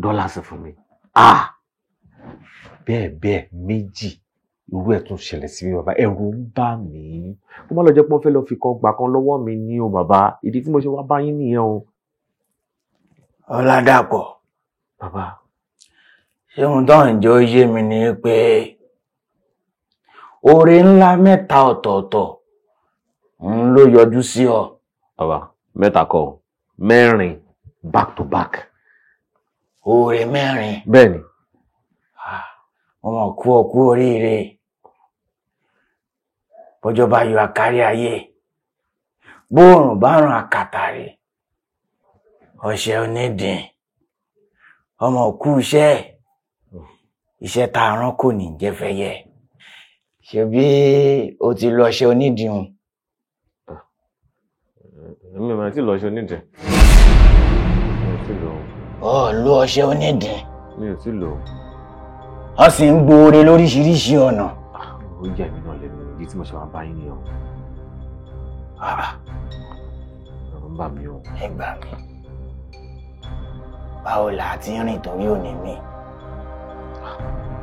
dollars fún mi bẹ́ẹ̀ méjì irú ẹ̀ tún ṣẹlẹ̀ sí mi bàbá ẹ̀rù ń bà mí kó má lọ jẹ́ pé wọ́n fẹ́ lọ fi kan gbà kan lọ́wọ́ mi ní o bàbá ìdí tí mo ṣe wá bá yín nìyẹn o. Ọládàpọ̀. Bàbá. Ṣé ohun tó ń jẹ́ ó yé mi ni pé oore ńlá mẹ́ta ọ̀tọ̀ọ̀tọ̀ ń ló yọjú sí ọ. Bàbá mẹ́ta kọ́ mẹ́rin back to back. Oore mẹ́rin. Bẹ́ẹ̀ni. Wọ́n mọ̀ kú ọkú oríire. Bọ́jọ́ bá yọ àkárí ayé. Bóòrùn bá ràn àkàtàrí. Ọṣẹ onídìí. Ọmọ kú iṣẹ́ tá a rán kò ní jẹ́ fẹ́yẹ. Ṣebí o ti lọ ṣe onídìí hun. Èmi máa ti lọ ṣe onídìí. Mi ò tí lò ó. Ọ lo ọṣẹ onídìí. Mi ò tí lò ó. Ọ sì ń gbóore lóríṣiríṣi ọ̀nà. Ó yà mí náà lẹ́nu ìdí tí mo ṣe wá bá yín ni o. Ẹ̀rù ń bà mí o. Ẹ gbà mí. Báwo là á ti rìn torí òní mi?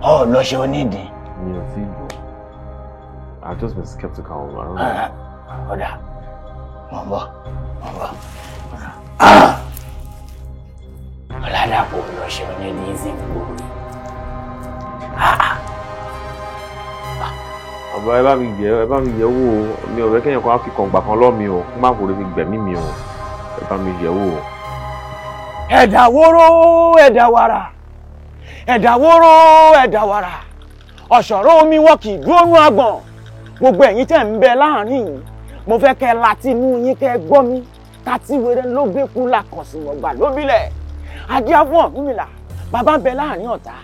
Ọ lọ́ṣẹ onídìí. Mi ò tí lò ó. I've just been skeptical. Ọ̀dà, mọ̀ bọ̀. Ọládàpọ̀ lọ́ṣẹ onídìí sí gbòòrò. Ọba ẹ bá mi yẹ̀ wò mi ò fẹ́ kéèyàn kan á fi kàngbà kan lọ́ mi o kó má fòrè fi gbẹ̀mí mi o ẹ bá mi yẹ̀ wò. Ẹ̀dà wóró ẹ̀dà wàrà ẹ̀dà wóró ẹ̀dà wàrà ọ̀ṣọ̀rọ̀ omi wọ́n kì í dúró nú àgbọ̀n gbogbo ẹ̀yin tẹ̀ ń bẹ láàrin yìí mo fẹ́ kẹ́ láti inú yín kẹ́ gbọ́ mi tàti wèrè ló gbé kú làkànṣìmọ̀gbà lóbílẹ̀ adíá fún Ọ̀rúnmìlà bàbá ń bẹ láàrin ọ̀tá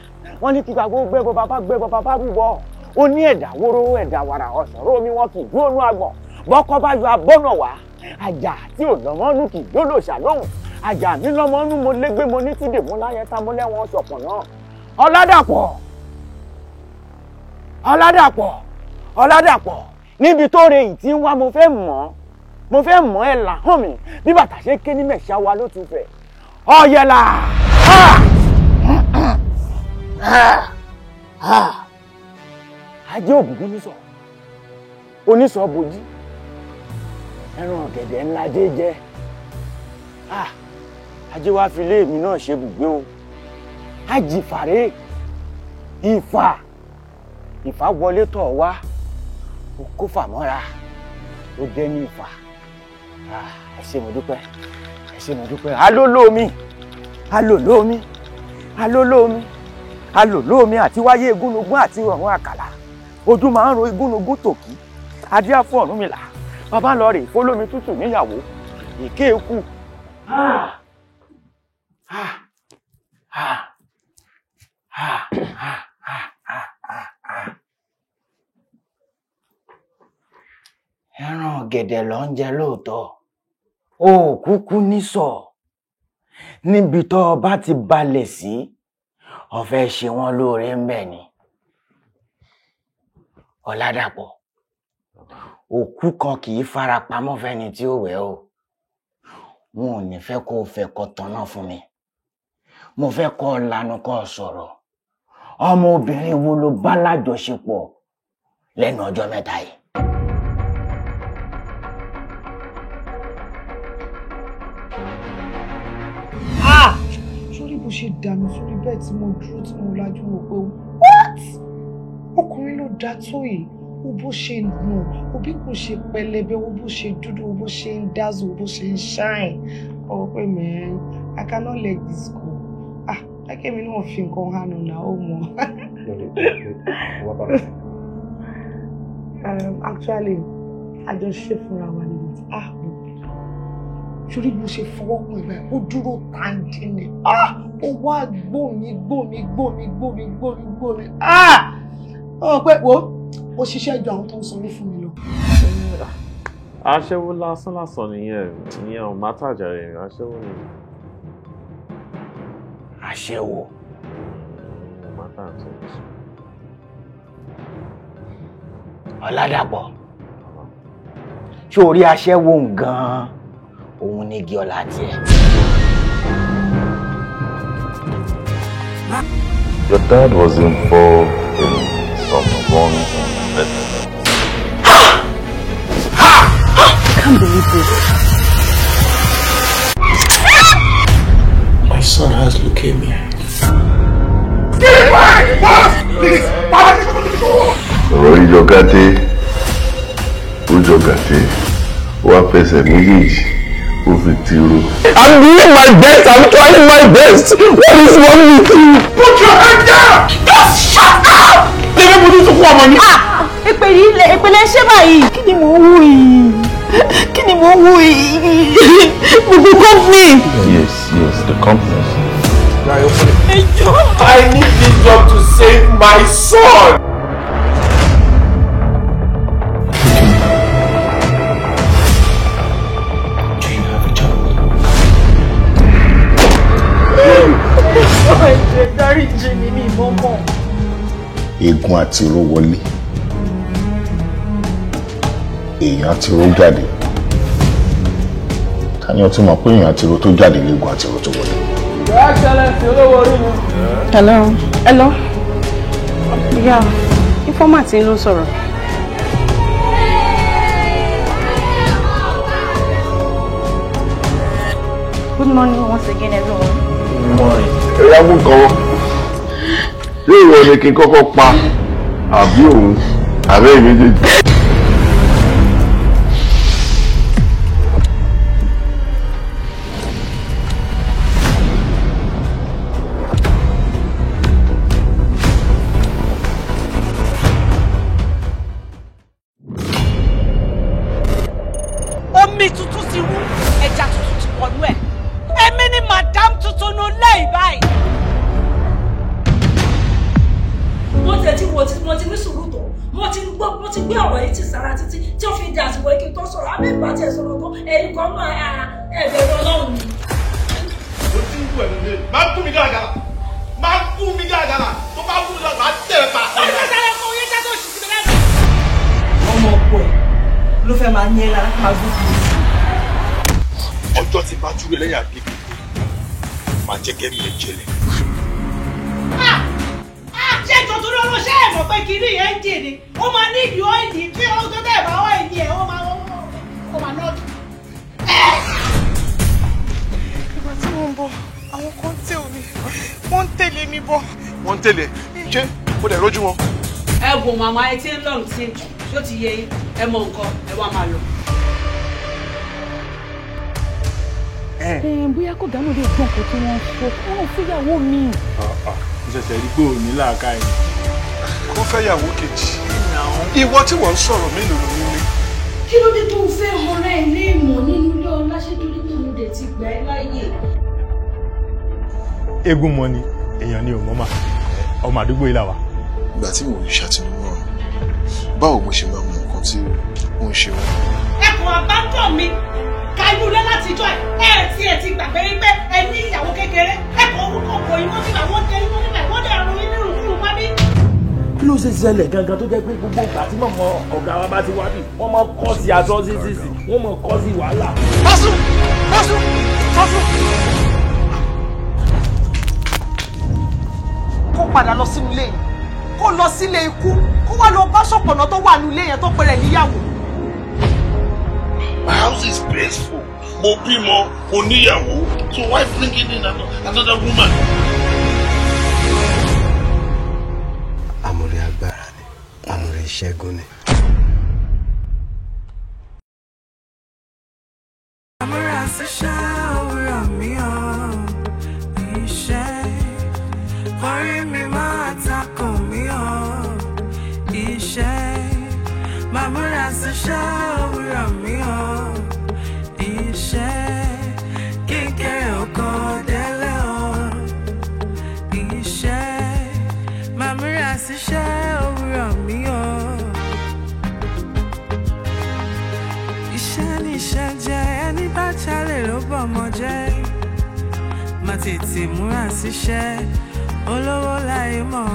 wọ́n ní kí gbàgbó gbẹ́bọ bàbá rúbọ ó ní ẹ̀dà wóró ẹ̀dà wàrà ọ̀ṣọ̀rọ̀ omi wọ́n kì í dúró nú àgbọ̀n bọ́kọ́ bá yọ abọ́nà wá àjà tí ò lọ́mọ́nú kì í dólòṣà lóhùn àjà mi lọ́mọ́nú mo légbé mo ní tídè mo láyẹ tá mo lẹ́wọ̀n ṣọ̀pọ̀ náà Ọládàpọ̀ níbi tó re yìí tí ń wá mo fẹ́ mọ̀ ẹ́ là hàn mí bí bàtà ṣe ké ní mẹ̀ṣá wa ló tún fẹ́ ọ̀yẹ̀là ajé òbúkú onísọ̀ bojí ẹran ọ̀gẹ̀dẹ̀ ńlá dé jẹ́ ajé wá fi lé èmi náà ṣe bùgbé o ajìfàrè ìfà wọlé tọ̀ wá ó kó fàmọ́ra ó dé ní ìfà ẹ ṣé mo dúpẹ́ alòlómi àti wáyé igúnnugún àti ọ̀run àkàlà ojú máa ń ro igúnnugún tòkí adíá fún Ọ̀rúnmìlà bàbá lọ rè fólómi tútù níyàwó ìké ikú. ẹran ọ̀gẹ̀dẹ̀ ló ń jẹ lóòótọ́ ó kúkú nísọ̀ níbi tó o bá ti balẹ̀ sí o fẹ́ ṣe wọ́n lóore ń bẹ̀ ni Ọládàpọ̀ òkú kan kì í fara pamọ́ fẹ́ni tí ó wẹ̀ o wọn ò ní fẹ́ kó o fẹ́ kọ́ tanná fún mi mo fẹ́ kọ́ ọ lanu kọ́ ọ sọ̀rọ̀ ọmọbìnrin wo ló bá lájọṣepọ̀ lẹ́nu ọjọ́ mẹ́ta yìí. sórí bó ṣe dànù sórí bẹ́ẹ̀ tí mo dúró tí mo lajú wò pé what ọkùnrin ló dá tó yìí wo bó ṣe ń nù wo bí kò ṣe pẹlẹbẹ wo bó ṣe dúdú wo bó ṣe ń dazzle wo bó ṣe ń shine ọwọ́ pé man I cannot let this go akẹ́mi náà fi nǹkan hànú náà ó mọ̀. Actually àjọṣe fúnra wa ni sórí bó ṣe fọwọ́ kún ìgbà ó dúró tàǹdì ni ó wá gbómi ọ pé wo ó ṣiṣẹ́ ju àwọn tó ń sanwó fún mi lọ. aṣẹ́wó lásán nìyẹn ò má tàjà rẹ̀ aṣẹ́wó ni. aṣẹ́wó Ọládàpọ̀. Ṣé orí aṣẹ́wó gan-an òun ní igi ọlá tiẹ̀? Your dad was involved in some wrong investment. I can't believe this. My son has leukemia. Ọ̀rọ̀ ìjọgàtẹ́ wá fẹsẹ̀ méjèèjì ó fi tìrú. I'm doing my best. I'm trying my best. What is wrong with you? Put your hand down. Just shut up. Lẹ́yìn mo tún kú ọmọ ni. Ìpele ṣé báyìí. Kí ni mò ń wò yìí? Kí ni mò ń wò yìí? Gbogbo company. Yes, the company. I need this job to save my son. Egun àti ro wọlé, èèyàn àti ro jáde. Ta ni ó tún mọ̀ pé èèyàn àti ro tó jáde légun àti ro tó wọlé? Excellency, olówó orí mi. Hello. Yeah, informant ló sọ̀rọ̀. Good morning once again, everyone. Good morning. Ẹ̀yà mú kan. Ṣé ìwọ ni kí n kọ́kọ́ pa àbí òun àbẹ́ méjèèjì? Omi tuntun ti rú, ẹja tuntun ti wọnú ẹ̀. Èmi ni madam tuntun nù lẹ́yìn báyìí. Mo ti ní sùúrù tó. Mo ti gbé ọ̀rọ̀ yìí ti sára títí tí ó fi di àsìkò yìí kí n tó sọ̀rọ̀. Àbí ìgbà tí ẹ sọ̀rọ̀ gan, ẹ̀yin kan náà ẹ̀bẹ̀rẹ̀ Ọlọ́run ni. Ó ti ń kú ẹ̀ lóde. Máa kú mi gàgàrà. Tó bá kú mi gàgàrà, máa tẹ̀ pa. Ọ̀rẹ́ sáré fún oyè jẹ́ tó ṣì sí lẹ́nu. Ọmọ ọkọ ẹ̀ ló fẹ́ máa ní ẹ lára máa gbógun. Ọjọ́ ti bá túrú lẹ́yìn àgbègbè. Máa jẹ́ kẹ́mi ẹ̀ jẹlẹ̀. Ṣé ìtọ́jú lọ́rọ̀ ṣé ẹ̀ mọ̀ pé kiri yẹn ń jèrè? Ó máa ní ìdí ọ́ìlì tí ó tó tẹ̀ bá ọ́ìlì ẹ̀ ó máa nọ́ọ̀dù. Ìgbà tí mo ń bọ̀, àwọn kan tẹ̀ ò ní. Wọ́n ń tẹ̀lé mi bọ̀. Wọ́n ń tẹ̀lé. Ṣé o dẹ̀ rójú wọn? Ẹ wò màmá ẹ tí ń lọ́rùn tí ṣó ti yẹ yín ẹ mọ nǹkan ẹ wá máa lọ. Bóyá kò dáná lè gbọ́n kó tí wọ́n sọ fún fúyàwó mi. Ṣẹ̀ṣẹ̀ rí pé ò ní làákà ẹ̀. Kó fẹ́yàwó kejì. Ìwọ tí wọ́n ń sọ̀rọ̀ mélòó ló nílé? Kí ló dé tó ń fẹ́ ọ̀rẹ́ ilé ìmọ̀ nínú ilé ọlá ṣé torí pé mo dẹ̀ ti gbà ẹ́ láyè? Eégún mọ ni èèyàn ni ò mọ́ mà ọmọ àdúgbò yìí là wà. Ìgbà tí mò ń ṣàtìlẹ́yìn ọ̀rọ̀, báwo mo ṣe máa mọ nǹkan tí ó ń ṣe wọ́n? Ẹkùn àbátọ̀ mi kayú lé láti jọ ẹ ti gbàgbé pé ẹ ní ìyàwó kékeré ẹkùn orúkọ kò yín wọ́n ti làwọn tẹ inú nílẹ̀ wọ́n dẹ̀ àrùn inú ìrùkúrù wá bí. Kí ló ṣe ṣẹlẹ̀ gangan tó jẹ́ pé gbogbo ìgbà tí mọ̀mọ́ ọ̀gá wa bá ti wá bí wọ́n máa kọ́ sí aṣọ sísìsì wọ́n máa kọ́ sí wàhálà. Bọ́sùn! Kó padà lọ sínú ilé yẹn kó lọ sílé ikú kó wá lọ bá ṣọ̀pọ̀nà tó wà nínú ilé yẹn tó pẹ̀rẹ̀ níyàwó. My house is peaceful. Mo bímọ, mo níyàwó. So why bringing in another woman? Àmúrè agbára ni, àmúrè ìṣẹ́gun ni. Àmúrà ṣiṣẹ́ òwúrọ̀ mi ọ̀ iṣẹ́ orí mi máa takò mí ọ̀ iṣẹ́ màmúrà ṣiṣẹ́ òwúrọ̀ mi ọ̀ iṣẹ́ kíkẹ́ ọkọ̀ délé ọ̀ iṣẹ́ màmúrà ṣiṣẹ́ òwúrọ̀ mi ọ̀ iṣẹ́ níṣẹ́ jẹ́ ẹni bá jalè ló bọ̀ mọ́ jẹ́ má tètè múra síṣẹ́ olówó láyé mọ̀.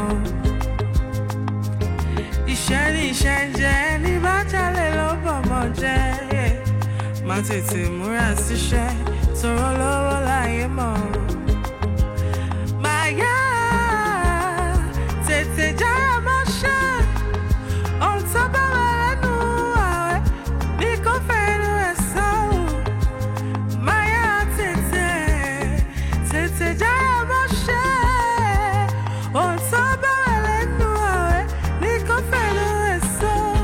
Iṣẹ́ ní iṣẹ́ ń jẹ́ ní bá jalè ló bọ̀mọ̀ jẹ́. Má tètè múra síṣẹ́ tọrọ olówó láyé mọ̀. Máyá tètè jára mọ́ṣẹ́ ohun tó bá wà lẹ́nu ààwẹ̀ ní kò fẹ́nu ẹ̀ sọ́hùn. Máyá tètè jára mọ́ṣẹ́ ohun tó bá wà lẹ́nu ààwẹ̀ ní kò fẹ́nu ẹ̀ sọ́hùn.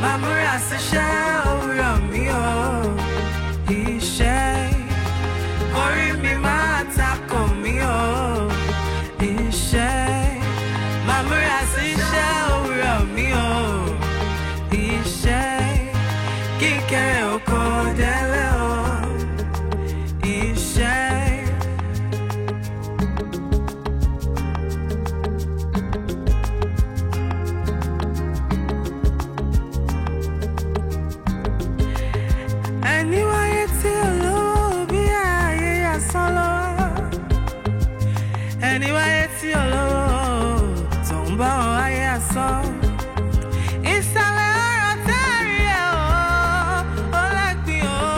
Máa múra síṣẹ́ òwúrọ̀ mi o, iṣẹ́ orí mi máa takò mí o, iṣẹ́ máa múra síṣẹ́ òwúrọ̀ mi o, iṣẹ́ kíkẹ́rẹ́ oko délé o, iṣẹ́. Ẹni wáyé tí olówó bí ayé asán lọ́wọ́, ẹni wáyé tí olówó tó ń bá wọn wáyé asán. Ìsàlẹ̀ ọ̀rọ̀ tẹ́rì ẹ̀ ó lẹ́gbìn o,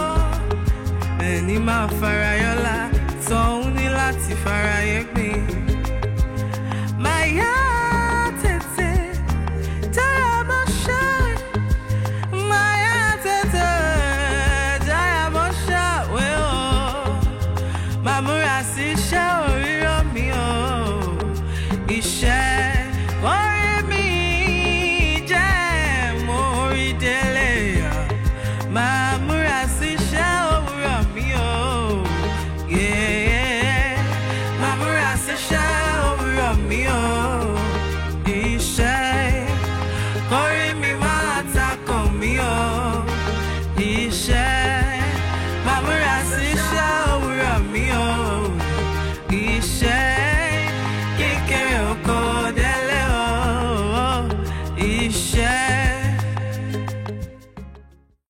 ẹni máa farayọ́lá tó ń ní láti farayé gbìn. Máyá tètè jára mọ́ṣẹ́, máyá tètè jára mọ́ṣẹ́ àwẹ̀ o, máa múra sí iṣẹ́ òrírọ̀ mi o, iṣẹ́.